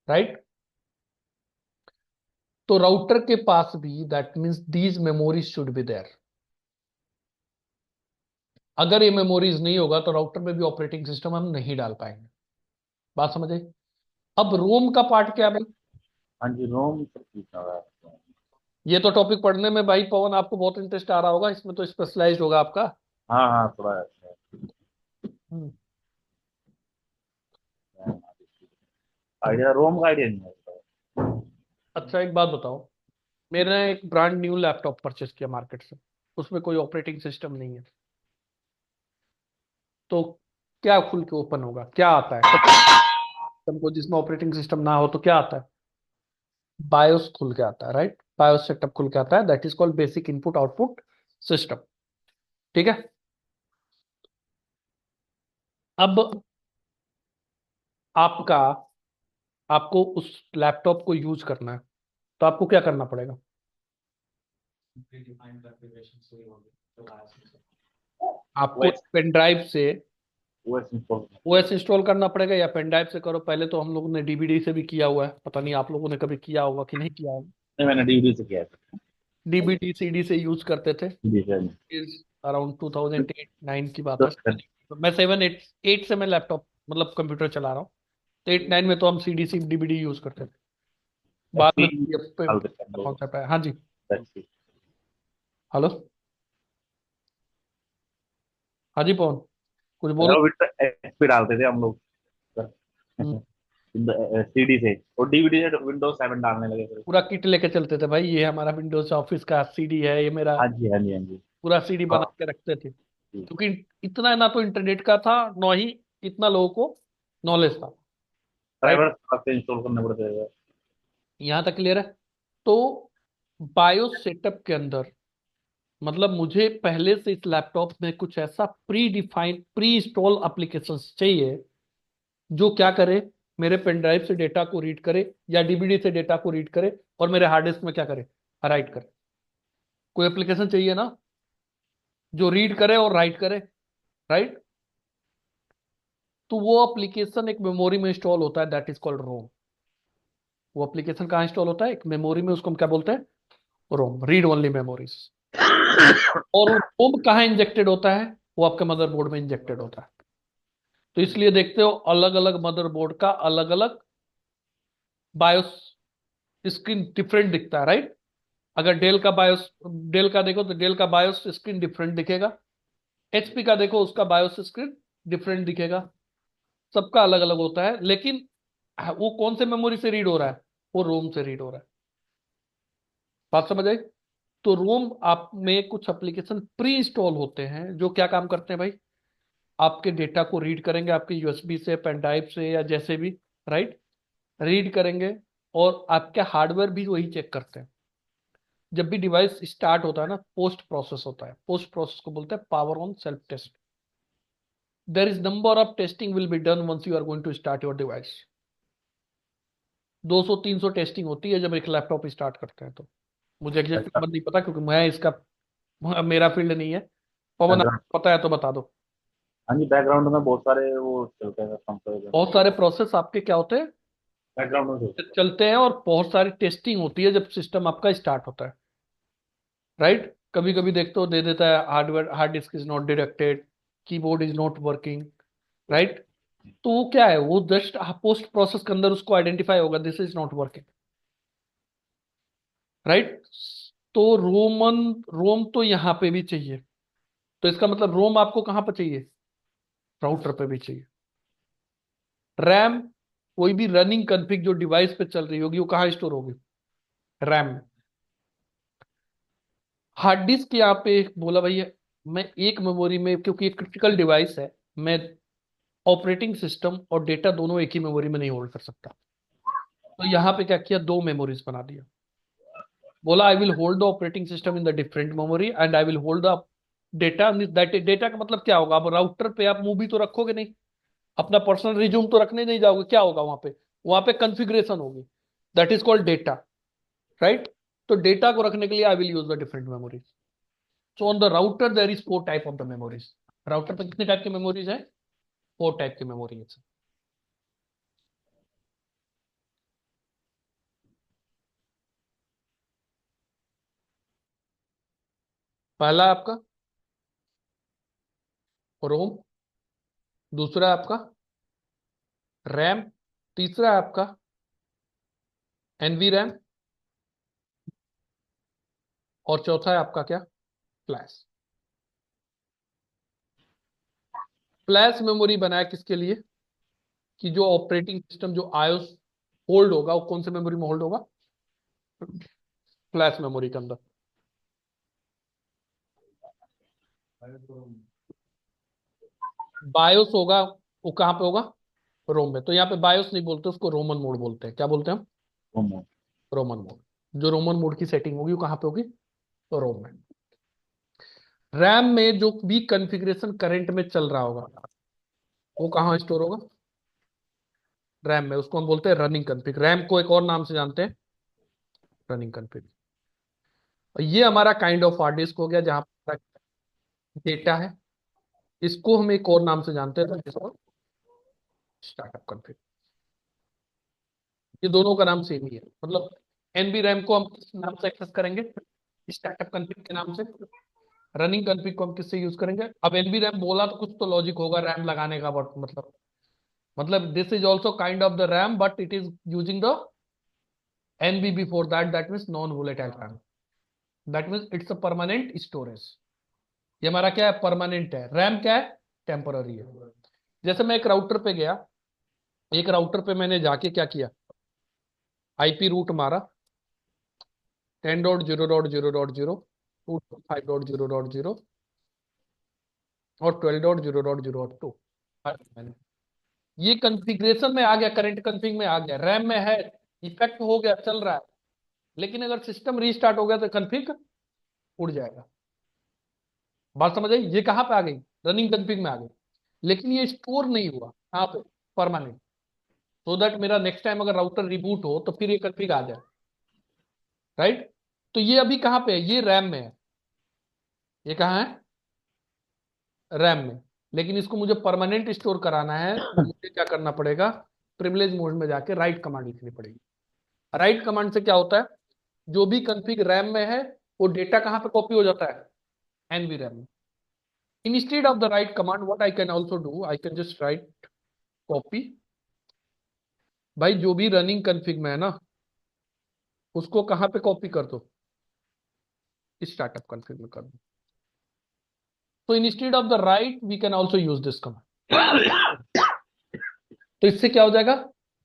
राइट। तो राउटर के पास भी that means these memories should be there. अगर ये मेमोरीज नहीं होगा तो राउटर में भी ऑपरेटिंग सिस्टम हम नहीं डाल पाएंगे। बात समझे? अब रोम का पार्ट क्या है भाई? हाँ जी, रोम पर पूछना रहा है। ये तो टॉपिक पढ़ने में भाई पवन आपको बहुत इंटरेस्ट आ रहा होगा, इसमें तो स्पेशलाइज्ड होगा आपका। हाँ हाँ, थोड़ा हम्म। आइडिया, रोम का आइडिया नहीं है। अच्छा एक बात बताओ, मैंने एक ब्रांड न्यू लैपटॉप परचेस किया मार्केट से, उसमें कोई ऑपरेटिंग सिस्टम नहीं है, तो क्या खुल के ओपन होगा, क्या आता है सिस्टम को जिसमें ऑपरेटिंग सिस्टम ना हो? तो क्या आता है? बायोस खुल के आता है, राइट। बायोस सेटअप खुल के आता है, that is called basic input output system, ठीक है। अब आपका आपको उस लैपटॉप को यूज करना है तो आपको क्या करना पड़ेगा? आपको OS पेन ड्राइव से OS इंस्टॉल। ओएस इंस्टॉल करना पड़ेगा या पेन ड्राइव से करो। पहले तो हम लोगों ने डीवीडी से भी किया हुआ है, पता नहीं आप लोगों ने कभी किया होगा कि नहीं किया होगा। नहीं, मैंने डीवीडी से किया था। डीवीडी सीडी से यूज करते थे, जी सर। इज अराउंड 2008-9 की बात तो है। तो मैं 7 8 8 से मैं लैपटॉप मतलब कंप्यूटर चला रहा हूँ, तो 8-9 में तो हम CDC DVD यूज करते थे, बाद में एसपी PDF पे डालते थे हम लोग। कॉन्सेप्ट है। हाँ जी, एसपी। हेलो, हाँ जी पवन, कुछ बोलो। एसपी डालते थे हम लोग हम्म, सीडी से, और डीवीडी से विंडोज 7 डालने लगे थे। पूरा किट लेके चलते थे भाई, ये हमारा विंडोज ऑफिस का CD है, ये मेरा हाँ जी, हाँ जी, हाँ जी। पूरा CD बना हाँ के रखते थे, जी। क्योंकि इतना ना तो इंटरनेट का था, ना ही इतना लोगों को नॉलेज था। राइट, ड्राइवर आपसे इंस्टॉल करने पड़ते थे। यहाँ तक क्लियर है। तो बायोस सेटअप के अंदर मतलब मुझे पहले से इस लैपटॉप में कुछ ऐसा pre defined pre install application चाहिए जो क्या करे, मेरे पेन ड्राइव से डेटा को रीड करे या DVD से डेटा को रीड करे और मेरे हार्ड डिस्क में क्या करे, राइट करे। कोई एप्लीकेशन चाहिए ना जो रीड करे और राइट करे, राइट। तो वो एप्लीकेशन एक मेमोरी में इंस्टॉल होता है, दैट इज कॉल्ड रोम। वो एप्लीकेशन कहाँ इंस्टॉल होता है, एक मेमोरी में, उसको हम क्या बोलते हैं, रोम, रीड ओनली मेमोरीज। और वो रोम कहाँ इंजेक्टेड होता है, वो आपके मदरबोर्ड में इंजेक्टेड होता है। तो इसलिए देखते हो अलग अलग मदरबोर्ड का अलग अलग बायोस स्क्रीन डिफरेंट दिखता है, राइट। अगर डेल का देखो तो डेल का बायोस स्क्रीन डिफरेंट दिखेगा, HP का देखो उसका बायोस स्क्रीन डिफरेंट दिखेगा, सबका अलग अलग होता है। लेकिन वो कौन से मेमोरी से रीड हो रहा है, वो रोम से रीड हो रहा है। बात समझ आई। तो रोम आप में कुछ एप्लीकेशन प्री इंस्टॉल होते हैं जो क्या काम करते हैं भाई, आपके डेटा को रीड करेंगे, आपके USB से, पेन ड्राइव से, या जैसे भी, राइट, रीड करेंगे। और आपके हार्डवेयर भी वही चेक करते हैं। जब भी डिवाइस स्टार्ट होता है ना, पोस्ट प्रोसेस होता है, पोस्ट प्रोसेस को बोलते हैं power on self test. There is number of testing will be done once you are going to start your device. 200-300 testing होती है जब एक लैपटॉप स्टार्ट करते हैं तो। मुझे एग्जैक्ट अच्छा। नंबर नहीं पता क्योंकि मैं इसका मेरा फील्ड नहीं है। पवन बैकग्राउंड। आपको पता है तो बता दो। हाँ जी, बैकग्राउंड में बहुत सारे वो चलते हैं कंप्यूटर। बहुत सारे प्रोसेस आपके क्या होते हैं, बैकग्राउंड में चलते चलते हैं, और बहुत सारी टेस्टिंग होती है जब सिस्टम आपका स्टार्ट होता है, राइट। कभी कभी देखते हो दे देता है hardware, hard disk is not detected, keyboard is not working, right. तो वो क्या है, वो जस्ट पोस्ट प्रोसेस के अंदर उसको आइडेंटिफाई होगा this is not working, right. तो रोम तो यहाँ पे भी चाहिए। तो इसका मतलब रोम आपको कहाँ पर चाहिए, राउटर पे भी चाहिए। रैम, कोई भी रनिंग कॉन्फ़िग जो डिवाइस पे चल रही होगी वो कहाँ स्टोर होगी, रैम में। हार्ड डिस्क यहाँ पे बोला भैया मैं एक मेमोरी में, क्योंकि एक क्रिटिकल डिवाइस है, मैं ऑपरेटिंग सिस्टम और डेटा दोनों एक ही मेमोरी में नहीं होल्ड कर सकता। तो यहाँ पे क्या किया, दो मेमोरीज बना दिया। बोला I will hold the operating system in the different memory and I will hold the data. Data का मतलब क्या होगा, अब राउटर पे आप मूवी तो रखोगे नहीं, अपना पर्सनल रिज्यूम तो रखने नहीं जाओगे, क्या होगा वहां पे कॉन्फ़िगरेशन होगी, that is called data, right. तो डेटा को रखने के लिए I will use the different memories. So on the router there is 4 type of the memories. Router पे कितने टाइप की मेमोरीज है, 4 टाइप की मेमोरीज। पहला आपका रोम, दूसरा आपका रैम, तीसरा आपका NV रैम, और चौथा है आपका क्या, फ्लैश। फ्लैश मेमोरी बनाया किसके लिए, कि जो ऑपरेटिंग सिस्टम जो आयोस होल्ड होगा वो कौन से मेमोरी में होल्ड होगा, फ्लैश मेमोरी के अंदर। बायोस होगा वो कहाँ पे होगा, रोम में। तो यहाँ पे बायोस नहीं बोलते उसको, रोमन मोड बोलते हैं। क्या बोलते हैं हम, हैं। Roman mode. जो रोमन मोड की सेटिंग होगी वो कहाँ पे होगी, तो रोम में। रैम में जो भी कॉन्फ़िगरेशन करंट में चल रहा होगा वो कहाँ स्टोर होगा, रैम में। उसको हम बोलते हैं रनिंग कॉन्फ़िग। रैम को एक और नाम से जानते हैं, रनिंग कॉन्फ़िग। और ये हमारा काइंड ऑफ हार्ड डिस्क हो गया जहाँ पर डेटा है। इसको हम एक और नाम से जानते हैं, जिसको स्टार्टअप कॉन्फ़िग। ये दोनों का नाम सेम ही है। मतलब NB रैम को हम किस नाम से एक्सेस करेंगे, स्टार्टअप कॉन्फ़िग के नाम से। रनिंग कॉन्फ़िग को हम किससे यूज करेंगे। अब NB रैम बोला तो कुछ तो लॉजिक होगा रैम लगाने का, बट मतलब मतलब this is also kind of the RAM but it is using the NV before that means non volatile RAM, that means it's a permanent storage. ये हमारा क्या है, परमानेंट है। रैम क्या है, टेम्पररी है। जैसे मैं एक राउटर पे गया, एक राउटर पे मैंने जाके क्या किया, आईपी रूट मारा 10.0.0.0 2.5.0.0 और 12.0.0.2 मैंने ये कॉन्फ़िगरेशन में आ गया, करंट कॉन्फ़िग में आ गया, रैम में है, इफेक्ट हो गया, चल रहा है। लेकिन अगर सिस्टम रीस्टार्ट हो गया तो कॉन्फ़िग उड़ जाएगा। बात समझ आई? ये कहां पे आ गई, रनिंग कॉन्फ़िग में आ गई, लेकिन ये स्टोर नहीं हुआ कहां पे, परमानेंट, सो दैट मेरा नेक्स्ट टाइम अगर राउटर रिबूट हो तो फिर ये कॉन्फ़िग आ जाए। राइट? तो ये अभी कहां पे है, ये रैम में है। ये कहां है, रैम में। लेकिन इसको मुझे परमानेंट स्टोर कराना है तो मुझे क्या करना पड़ेगा, प्रिविलेज मोड में जाके राइट कमांड लिखनी पड़ेगी। राइट कमांड से क्या होता है, जो भी कॉन्फ़िग रैम में है वो डेटा कहां पे कॉपी हो जाता है, एनवी रैम में। Instead of the right command what I can also do, I can just right copy. भाई जो भी रनिंग कॉन्फ़िग में है ना उसको कहां पे कॉपी कर दो, स्टार्टअप कॉन्फ़िग में कर दो। तो instead of the write we can also use this command. तो इससे क्या हो जाएगा,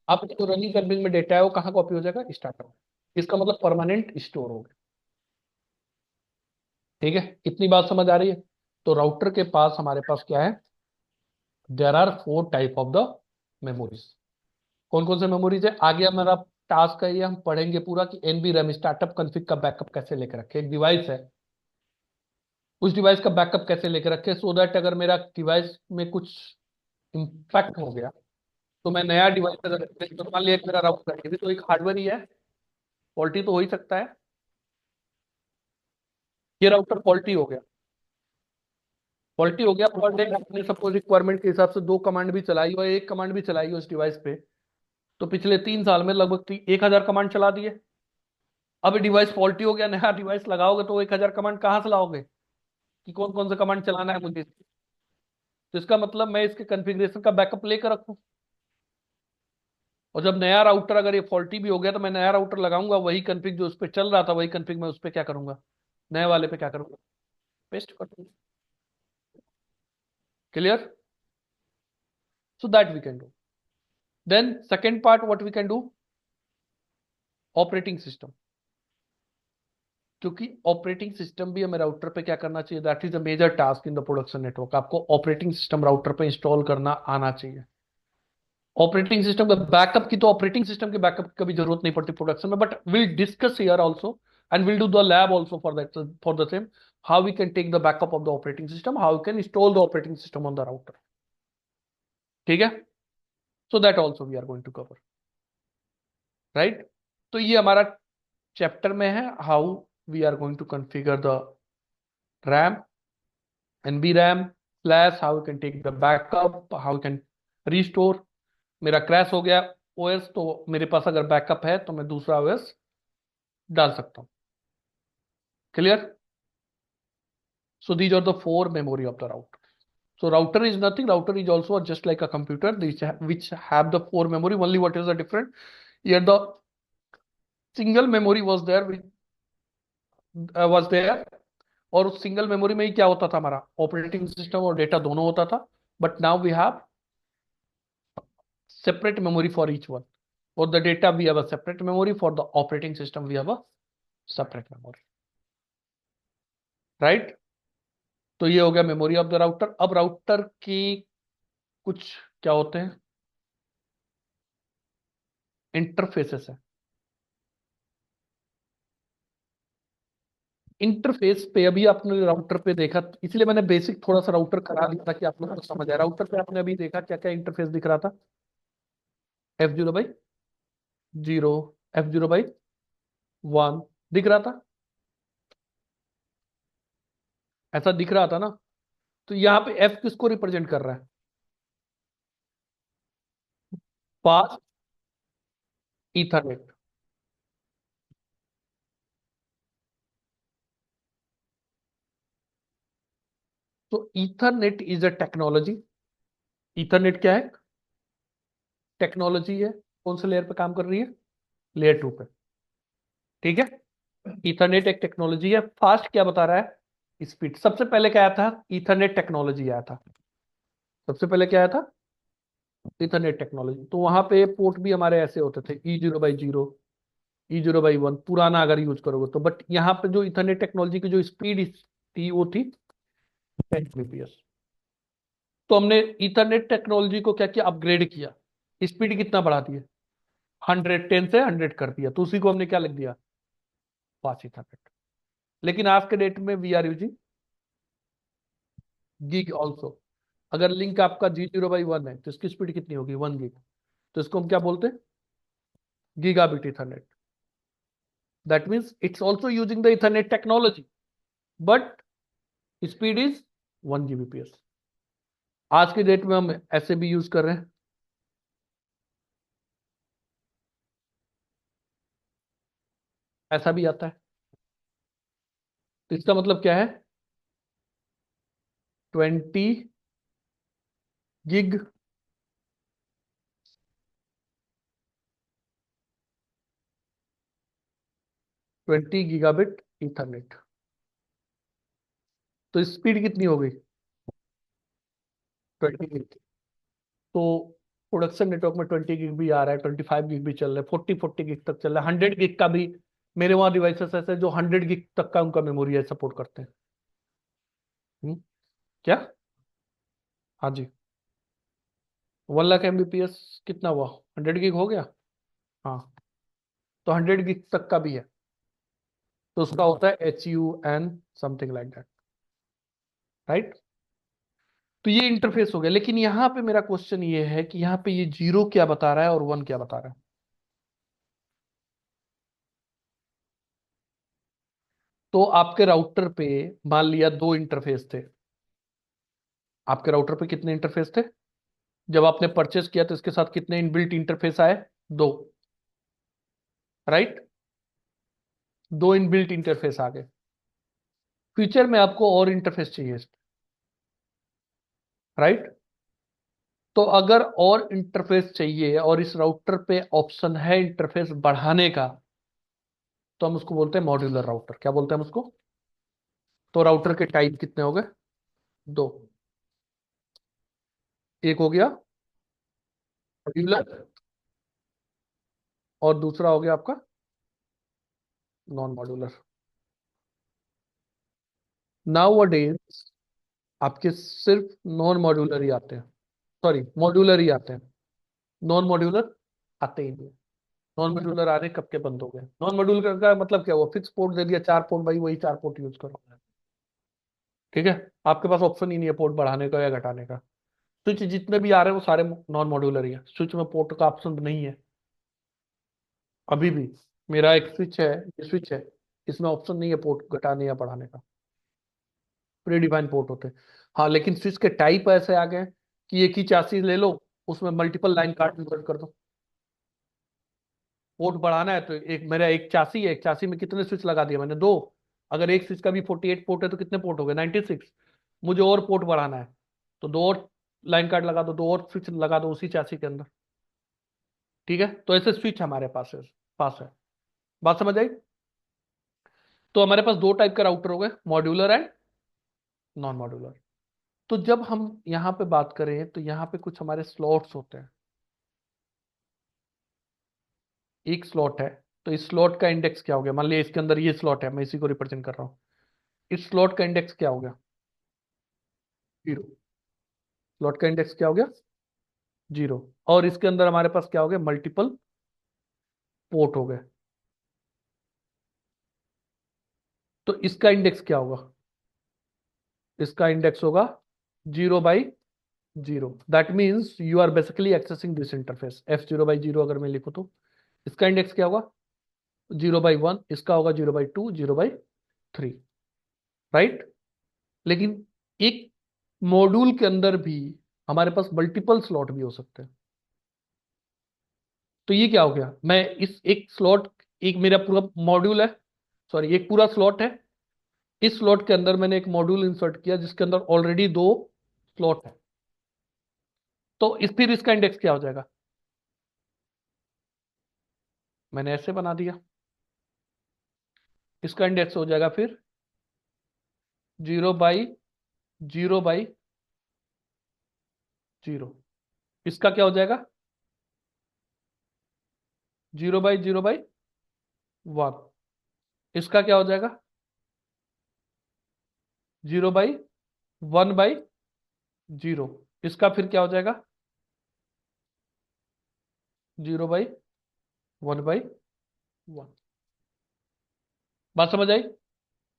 आप जो रनिंग कॉन्फ़िग में डेटा है वो कहां कॉपी हो जाएगा, स्टार्टअप। इसका मतलब परमानेंट स्टोर हो गया। ठीक है, इतनी बात समझ आ रही है? तो राउटर के पास हमारे पास क्या है, there are 4 type of the memories. कौन कौन से मेमोरीज है, आगे हमारा टास्क है ये, हम पढ़ेंगे पूरा कि एनवी रैम स्टार्टअप कॉन्फ़िग का बैकअप कैसे लेकर रखे। एक डिवाइस है, उस डिवाइस का बैकअप कैसे लेकर रखे, सो दैट अगर मेरा डिवाइस में कुछ इम्पैक्ट हो गया तो मैं नया डिवाइस अगर तो मान लिया एक मेरा राउटर है, ये भी तो एक हार्डवेयर ही है, फॉल्टी तो हो ही सकता है। ये राउटर फॉल्टी हो गया, फॉल्टी हो गया, पर डे आपने सपोज रिक्वायरमेंट के हिसाब से 2 कमांड भी चलाई हो, एक कमांड भी चलाई हो उस डिवाइस पे, तो पिछले 3 साल में लगभग 1000 कमांड चला दिए। अब डिवाइस फॉल्टी हो गया, नया डिवाइस लगाओगे तो 1000 कमांड कहाँ से लाओगे, कि कौन कौन सा कमांड चलाना है मुझे। तो इसका मतलब मैं इसके कॉन्फ़िगरेशन का बैकअप लेकर रखूं, और जब नया राउटर अगर ये फॉल्टी भी हो गया तो मैं नया राउटर लगाऊंगा, वही कॉन्फ़िग जो उस पर चल रहा था वही कॉन्फ़िग मैं उस पर क्या करूंगा, नए वाले पे क्या करूंगा, पेस्ट कर दूंगा। Clear? So that we can do. Then second part what we can do, operating system. क्योंकि ऑपरेटिंग सिस्टम भी हमें राउटर पे क्या करना चाहिए, that is a major task in the production network. आपको ऑपरेटिंग सिस्टम राउटर पे इंस्टॉल करना आना चाहिए। ऑपरेटिंग सिस्टम का बैकअप की, तो ऑपरेटिंग सिस्टम के बैकअप की कभी जरूरत नहीं पड़ती प्रोडक्शन में, but will discuss here also and will do the lab also for that, for the same how we can take the backup of the operating system, how we can install the operating system on the router. ठीक है, so that also we are going to cover. Right? तो ये हमारा chapter में है, how we are going to configure the RAM, NVRAM flash, how can take the backup, how can restore. मेरा crash हो गया ओएस, तो मेरे पास अगर बैकअप है तो मैं दूसरा ओएस डाल सकता हूं। Clear? So these are the 4 memory of the router. So router is nothing, router is also just like a computer which have the 4 memory, only what is the different, here the single memory was there, which was there, और उस single memory में ही क्या होता था, हमारा operating system और data दोनों होता था। But now we have separate memory for each one. For the data we have a separate memory, for the operating system we have a separate memory. Right? तो ये हो गया मेमोरी ऑफ द राउटर। अब router की कुछ क्या होते हैं, इंटरफेसेस है। इंटरफेस पे अभी आपने राउटर पे देखा, इसलिए मैंने बेसिक थोड़ा सा राउटर करा दिया था कि आप लोगों को समझ आए। राउटर पे आपने अभी देखा क्या क्या इंटरफेस दिख रहा था, F0/0, F0/1 दिख रहा था, ऐसा दिख रहा था ना। तो यहाँ पे F किसको रिप्रेजेंट कर रहा है, फास्ट ईथरनेट। तो Ethernet is a technology. Ethernet क्या है, टेक्नोलॉजी है, कौन से लेयर पे काम कर रही है? लेयर 2 पे। ठीक है, ईथरनेट एक टेक्नोलॉजी है। फास्ट क्या बता रहा है? स्पीड। सबसे पहले क्या आया था? ईथरनेट टेक्नोलॉजी आया था। सबसे पहले क्या आया था? Ethernet technology. तो वहां पे पोर्ट भी हमारे ऐसे होते थे, E0/0, E0/1 पुराना अगर यूज करोगे तो। बट यहाँ पे जो ईथरनेट टेक्नोलॉजी की जो स्पीड थी वो थी 10 Mbps। तो हमने ईथरनेट टेक्नोलॉजी को क्या किया? अपग्रेड किया। स्पीड कितना बढ़ा दिया? 110 से 100 कर दिया। तो उसी को हमने क्या लिख दिया? Fast Ethernet. लेकिन आज के डेट में we are using gig also. अगर लिंक आपका G0/1 है तो इसकी स्पीड कितनी होगी? 1 गीग। तो इसको हम क्या बोलते हैं? Gigabit Ethernet. That means it's also using the Ethernet technology, but speed is 1 Gbps। आज के डेट में हम ऐसे भी यूज कर रहे हैं। ऐसा भी आता है। तो इसका मतलब क्या है? 20 गिग 20 Gigabit ईथरनेट। तो स्पीड कितनी हो गई? 20 गिग। तो प्रोडक्शन नेटवर्क में 20 गिग भी आ रहा है, 25 गिग भी चल रहा है, 40 गिग तक चल रहा है, 100 गिग का भी। मेरे वहां डिवाइसेस ऐसे जो 100 गिग तक का उनका मेमोरी है, सपोर्ट करते हैं। क्या? हाँ जी। 1 लाख Mbps कितना हुआ? 100 गिग हो गया। हाँ, तो 100 गिग तक का भी है। तो उसका होता है HUN something like that, right. तो ये इंटरफेस हो गया। लेकिन यहाँ पे मेरा क्वेश्चन ये है कि यहाँ पे ये 0 क्या बता रहा है और 1 क्या बता रहा है? तो आपके राउटर पे मान लिया 2 इंटरफेस थे। आपके राउटर पे कितने इंटरफेस थे? जब आपने परचेस किया तो इसके साथ कितने इनबिल्ट इंटरफेस आए? 2, राइट। 2 इनबिल्ट इंटरफेस आ गए। फ्यूचर में आपको और इंटरफेस चाहिए, राइट। तो अगर और इंटरफेस चाहिए और इस राउटर पे ऑप्शन है इंटरफेस बढ़ाने का, तो हम उसको बोलते हैं मॉड्यूलर राउटर। क्या बोलते हैं हम उसको? तो राउटर के टाइप कितने हो गए? 2। एक हो गया मॉड्यूलर और दूसरा हो गया आपका नॉन मॉड्यूलर। नाउ अडेज आपके सिर्फ नॉन मॉड्यूलर ही आते हैं, सॉरी मॉड्यूलर ही आते हैं। नॉन मॉड्यूलर आते ही नहीं। नॉन मॉड्यूलर आ रहे कब के बंद हो गए। नॉन मॉड्यूलर का मतलब क्या हुआ? फिक्स पोर्ट दे दिया, 4 पोर्ट, भाई वही 4 पोर्ट यूज करो। ठीक है, आपके पास ऑप्शन ही नहीं है पोर्ट बढ़ाने का या घटाने का। स्विच जितने भी आ रहे हैं वो सारे नॉन मॉड्यूलर ही है। स्विच में पोर्ट का ऑप्शन नहीं है अभी भी। मेरा एक स्विच है, ये स्विच है, इसमें ऑप्शन नहीं है पोर्ट घटाने या बढ़ाने का। प्री डिफाइन पोर्ट होते हैं। हाँ, लेकिन स्विच के टाइप ऐसे आ गए कि एक ही चासी ले लो, उसमें मल्टीपल लाइन कार्ड इंसर्ट कर दो। पोर्ट बढ़ाना है तो एक मेरा एक चासी है, एक चासी में कितने स्विच लगा दिया मैंने? 2। अगर एक स्विच का भी 48 पोर्ट है तो कितने पोर्ट हो गए? 96। मुझे और पोर्ट बढ़ाना है तो 2 और लाइन कार्ड लगा दो, 2 और स्विच लगा दो उसी चासी के अंदर। ठीक है, तो ऐसे स्विच हमारे पास है। बात समझ आई? तो हमारे पास 2 टाइप के राउटर हो गए, मॉड्यूलर एंड नॉन मॉड्यूलर। तो जब हम यहाँ पे बात करें तो यहाँ पे कुछ हमारे स्लॉट्स होते हैं। एक स्लॉट है, तो इस स्लॉट का इंडेक्स क्या हो गया? मान लिया इसके अंदर ये स्लॉट है, मैं इसी को रिप्रेजेंट कर रहा हूँ। इस स्लॉट का इंडेक्स क्या हो गया? 0। स्लॉट का इंडेक्स क्या हो गया? 0। और इसके अंदर हमारे पास क्या हो गया? मल्टीपल पोर्ट हो गए। तो इसका इंडेक्स क्या होगा? इसका इंडेक्स होगा 0/0। That means you are basically accessing this interface. F0/0 अगर मैं लिखूं तो इसका इंडेक्स क्या होगा? 0/1। इसका होगा 0/2, 0/3, राइट। लेकिन एक मॉड्यूल के अंदर भी हमारे पास मल्टीपल स्लॉट भी हो सकते हैं। तो ये क्या हो गया? मैं इस एक स्लॉट, एक मेरा पूरा मॉड्यूल है, सॉरी एक पूरा स्लॉट है, इस स्लॉट के अंदर मैंने एक मॉड्यूल इंसर्ट किया जिसके अंदर ऑलरेडी 2 स्लॉट है। तो फिर इसका इंडेक्स क्या हो जाएगा? मैंने ऐसे बना दिया, इसका इंडेक्स हो जाएगा फिर 0/0/0। इसका क्या हो जाएगा 0/0/1। इसका क्या हो जाएगा 0/1/0। इसका फिर क्या हो जाएगा 0/1/1। बात समझ आई?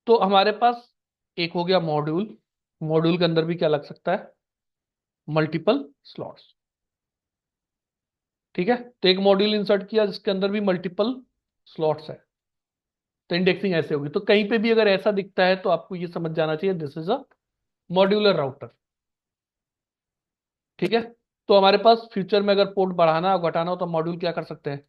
तो हमारे पास एक हो गया मॉड्यूल, मॉड्यूल के अंदर भी क्या लग सकता है मल्टीपल स्लॉट्स। ठीक है, तो एक मॉड्यूल इंसर्ट किया जिसके अंदर भी मल्टीपल स्लॉट्स है, तो इंडेक्सिंग ऐसे होगी। तो कहीं पे भी अगर ऐसा दिखता है तो आपको ये समझ जाना चाहिए this is a modular router. ठीक है, तो हमारे पास फ्यूचर में अगर पोर्ट बढ़ाना और घटाना हो तो मॉड्यूल क्या कर सकते हैं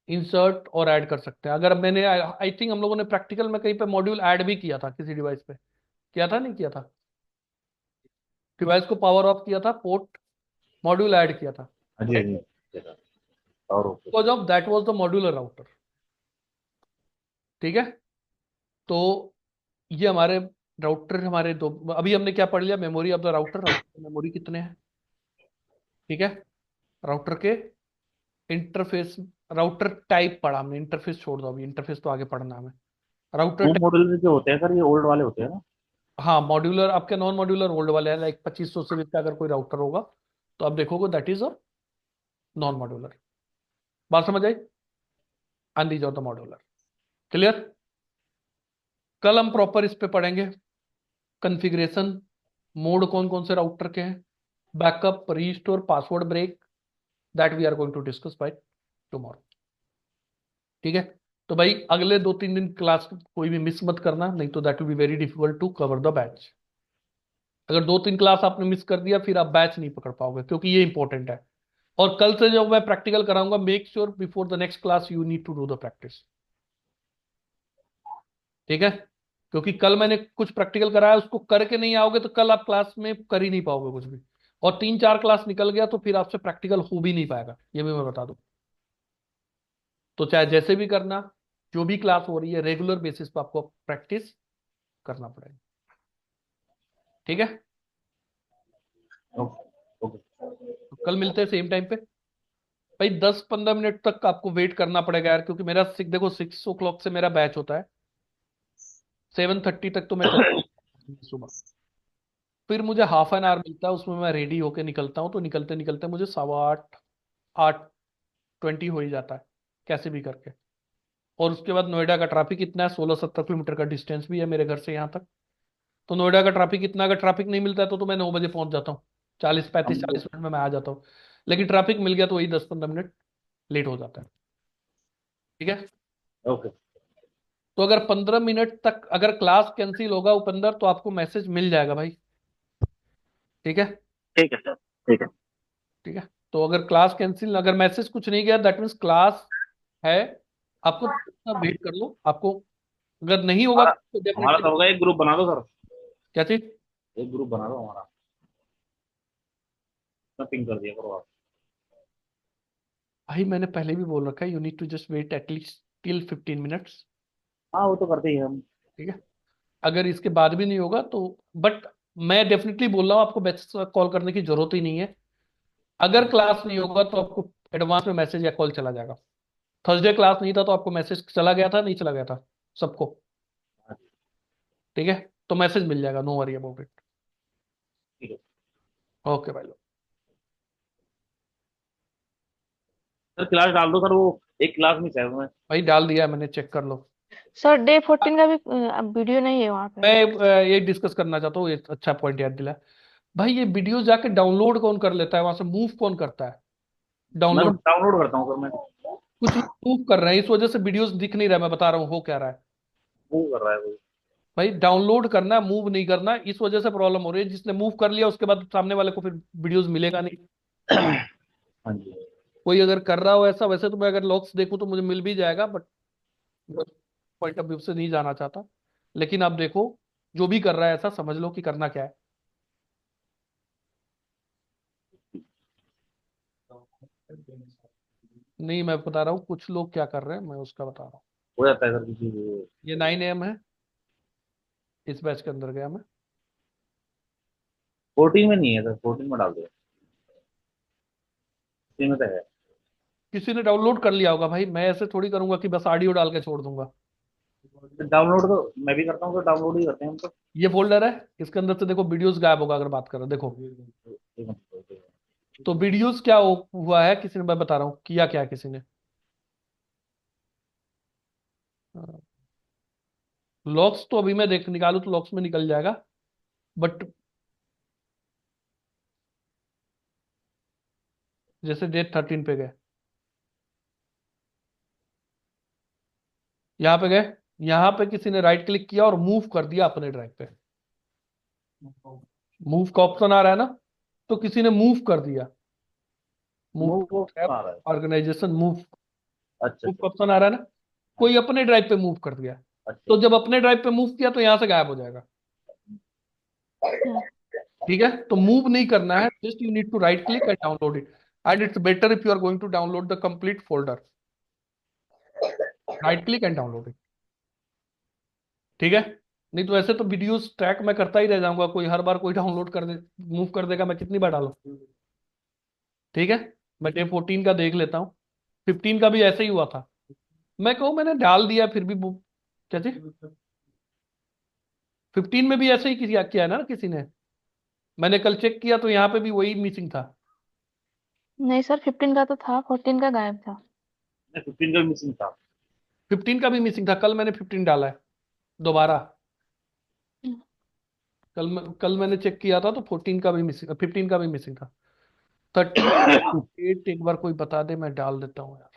इंसर्ट और ऐड कर सकते हैं। अगर मैंने आई थिंक हम लोगों ने प्रैक्टिकल में कहीं पे मॉड्यूल ऐड भी किया था किसी डिवाइस पे, किया था नहीं किया था, डिवाइस को पावर ऑफ किया था, पोर्ट मॉड्यूल ऐड किया था, हाँ जी, हाँ जी, और okay. Because of that was the modular router. ठीक है, तो ये हमारे राउटर, हमारे दो, अभी हमने क्या पढ़ लिया memory of the router, router memory कितने हैं। ठीक है, राउटर के इंटरफेस, राउटर टाइप पढ़ा हमने, इंटरफेस छोड़ दो, अभी इंटरफेस तो आगे पढ़ना है हमें। राउटर वो टाइप, मॉड्यूलर जो होते हैं सर, ये ओल्ड वाले होते हैं ना? हाँ मॉड्यूलर आपके नॉन मॉड्यूलर ओल्ड वाले हैं, लाइक 2500 से का अगर कोई राउटर होगा तो आप देखोगे that is a non modular. बात समझ आई? आन these of the modular. Clear? कल हम प्रॉपर इस पे पढ़ेंगे कॉन्फ़िगरेशन, मोड कौन कौन से राउटर के हैं, backup, restore, password break, that we are going to discuss by tomorrow. ठीक है, तो भाई अगले 2-3 दिन क्लास कोई भी मिस मत करना, नहीं तो that will be very difficult to cover the batch. अगर 2-3 क्लास आपने मिस कर दिया फिर आप बैच नहीं पकड़ पाओगे, क्योंकि ये इंपॉर्टेंट है। और कल से जब मैं प्रैक्टिकल कराऊंगा, make sure before the next class you need to do the practice. ठीक है, क्योंकि कल मैंने कुछ प्रैक्टिकल कराया, उसको करके नहीं आओगे तो कल आप क्लास में कर ही नहीं पाओगे कुछ भी, और 3-4 क्लास निकल गया तो फिर आपसे प्रैक्टिकल हो भी नहीं पाएगा, ये भी मैं बता दूं। तो चाहे जैसे भी करना, जो भी क्लास हो रही है रेगुलर बेसिस पर आपको प्रैक्टिस करना पड़ेगा। ठीक है, ओके ओके। तो कल मिलते हैं सेम टाइम पे। भाई 10-15 मिनट तक आपको वेट करना पड़ेगा यार, क्योंकि मेरा देखो 6 o'clock से मेरा बैच होता है, 7:30 तक तो मैं सुबह, फिर मुझे हाफ एन आवर मिलता है, उसमें मैं रेडी होके निकलता हूँ, तो निकलते निकलते मुझे 8:15, 8:20 हो ही जाता है कैसे भी करके। और उसके बाद नोएडा का ट्रैफिक इतना है, 16-17 किलोमीटर का डिस्टेंस भी है मेरे घर से यहाँ तक, तो नोएडा का ट्रैफिक इतना, अगर ट्रैफिक नहीं मिलता है तो मैं 9 बजे पहुंच जाता हूँ, 40-35-40 मिनट में मैं आ जाता हूँ। लेकिन ट्रैफिक मिल गया तो वही 10-15 मिनट लेट हो जाता है। ठीक है, ओके। तो अगर 15 मिनट तक अगर क्लास कैंसिल होगा उपेंद्र तो आपको मैसेज मिल जाएगा भाई। ठीक है, ठीक है सर, ठीक है। ठीक है, तो अगर क्लास कैंसिल, अगर मैसेज कुछ नहीं गया दैट मीन्स क्लास है, आपको वेट कर लो। आपको अगर नहीं होगा हमारा तो हमारा डेफिनेटली, तो होगा, एक ग्रुप बना दो सर। क्या चीज? एक ग्रुप बना दो हमारा, मैं पिंग कर दिया करो आप। भाई मैंने पहले भी बोल रखा है, you need to just wait at least till 15 minutes. हाँ, वो तो करते ही हैं हम। ठीक है, अगर इसके बाद भी नहीं होगा तो, बट मैं डेफिनेटली बोल रहा हूँ आपको बैच कॉल करने की जरूरत ही नहीं है। अगर क्लास नहीं होगा तो आपको एडवांस में मैसेज या कॉल चला जाएगा। थर्सडे क्लास नहीं था तो आपको मैसेज चला गया था, नहीं चला गया था सबको? ठीक है, तो मैसेज मिल जाएगा, नो वरी अबाउट इट। ठीक है ओके भाई लोग, सर, क्लास डाल दो सर, वो एक क्लास मिस है उसमें। भाई डाल दिया है मैंने, चेक कर लो। सर डे 14 का भी वीडियो नहीं है वहाँ पे। मैं ये डिस्कस करना चाहता हूँ, ये अच्छा पॉइंट याद दिला। भाई ये वीडियो जाके डाउनलोड कौन कर लेता है, वहां से मूव कौन करता है मैं तो डाउनलोड? डाउनलोड करता हूँ सर, मैं। कुछ लोग मूव कर रहे हैं, इस वजह से वीडियोस दिख नहीं रहा, मैं बता रहा हूँ हो क्या रहा है। वो कर रहा है कोई। भाई डाउनलोड करना, मूव नहीं करना, इस वजह से प्रॉब्लम हो रही है। जिसने मूव कर लिया उसके बाद सामने वाले को फिर वीडियोस मिलेगा नहीं। हाँ जी। कोई अगर कर रहा हो ऐसा, वैसे तो मैं अगर लॉग्स देखूं तो मुझे मिल भी जाएगा, बट पॉइंट ऑफ व्यू से नहीं जाना चाहता। लेकिन आप देखो, जो भी कर रहा है ऐसा समझ लो कि करना क्या है। नहीं, मैं बता रहा हूँ कुछ लोग क्या कर रहे हैं, मैं उसका बता रहा हूँ। हो जाता है सर किसी ये 9 AM है, इस बैच के अंदर गया मैं। 14 में नहीं है सर, 14 में डाल दो, इसी में तो है। किसी ने डाउनलोड कर लिया होगा भाई, मैं ऐसे थोड़ी करूंगा कि बस ऑडियो डाल के छोड़ दूंगा। डाउनलोड तो मैं भी करता हूँ, तो डाउनलोड ही करते हैं हम तो। ये फोल्डर है, इसके अंदर से देखो वीडियोस गायब होगा अगर बात करो, देखो। एक मिनट। तो वीडियोस क्या हुआ है, किसी ने, मैं बता रहा हूँ किया क्या है किसी ने। लॉक्स तो अभी मैं देख निकालू तो लॉक्स में निकल जाएगा, बट जैसे डेट 13 पे गए, यहाँ पे गए, यहाँ पे किसी ने राइट क्लिक किया और मूव कर दिया अपने ड्राइव पे। मूव का ऑप्शन आ रहा है ना, तो किसी ने मूव कर दिया। मूव मूव वो टैब, आ रहा है। Organisation, move. अच्छा मूव अच्छा का ऑप्शन आ रहा है ना, कोई अपने ड्राइव पे मूव कर दिया। अच्छा। तो जब अपने ड्राइव पे मूव किया तो यहाँ से गायब हो जाएगा। हाँ, ठीक है, तो मूव नहीं करना है, just you need to right click and download it. And it's better if you are going to download the complete folder, right click and download it. ठीक है, नहीं तो ऐसे तो वीडियोस ट्रैक मैं करता ही रह जाऊंगा, कोई हर बार कोई डाउनलोड कर दे, मूव कर देगा, मैं कितनी बार डालूं। ठीक है, मैं डे 14 का देख लेता हूँ। 15 का भी ऐसे ही हुआ था, मैं कहूँ मैंने डाल दिया फिर भी क्या चीज, 15 में भी ऐसे ही किया किया है ना किसी ने। मैंने कल चेक किया तो यहाँ पे भी वही मिसिंग था। नहीं सर 15 का तो था, 14 का गायब था। 15 का मिसिंग था। 15 का भी मिसिंग था, कल मैंने 15 डाला है दोबारा। हम्म, कल मैंने चेक किया था तो 14 का भी मिसिंग, 15 का भी मिसिंग था। 38 एक बार कोई बता दे, मैं डाल देता हूँ यार।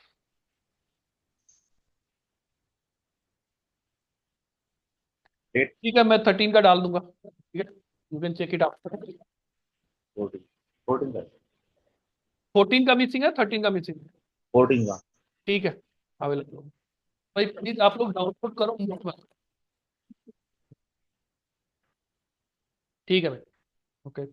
डेट ठीक है, मैं 13 का डाल दूंगा, ठीक है, you can check it out. 14, 14 का। 14 का मिसिंग है, 13 का मिसिंग है। 14 का। ठीक है, अवेलेबल। भाई प्लीज आप लोग डाउनलोड करो, ठीक है भाई, ओके।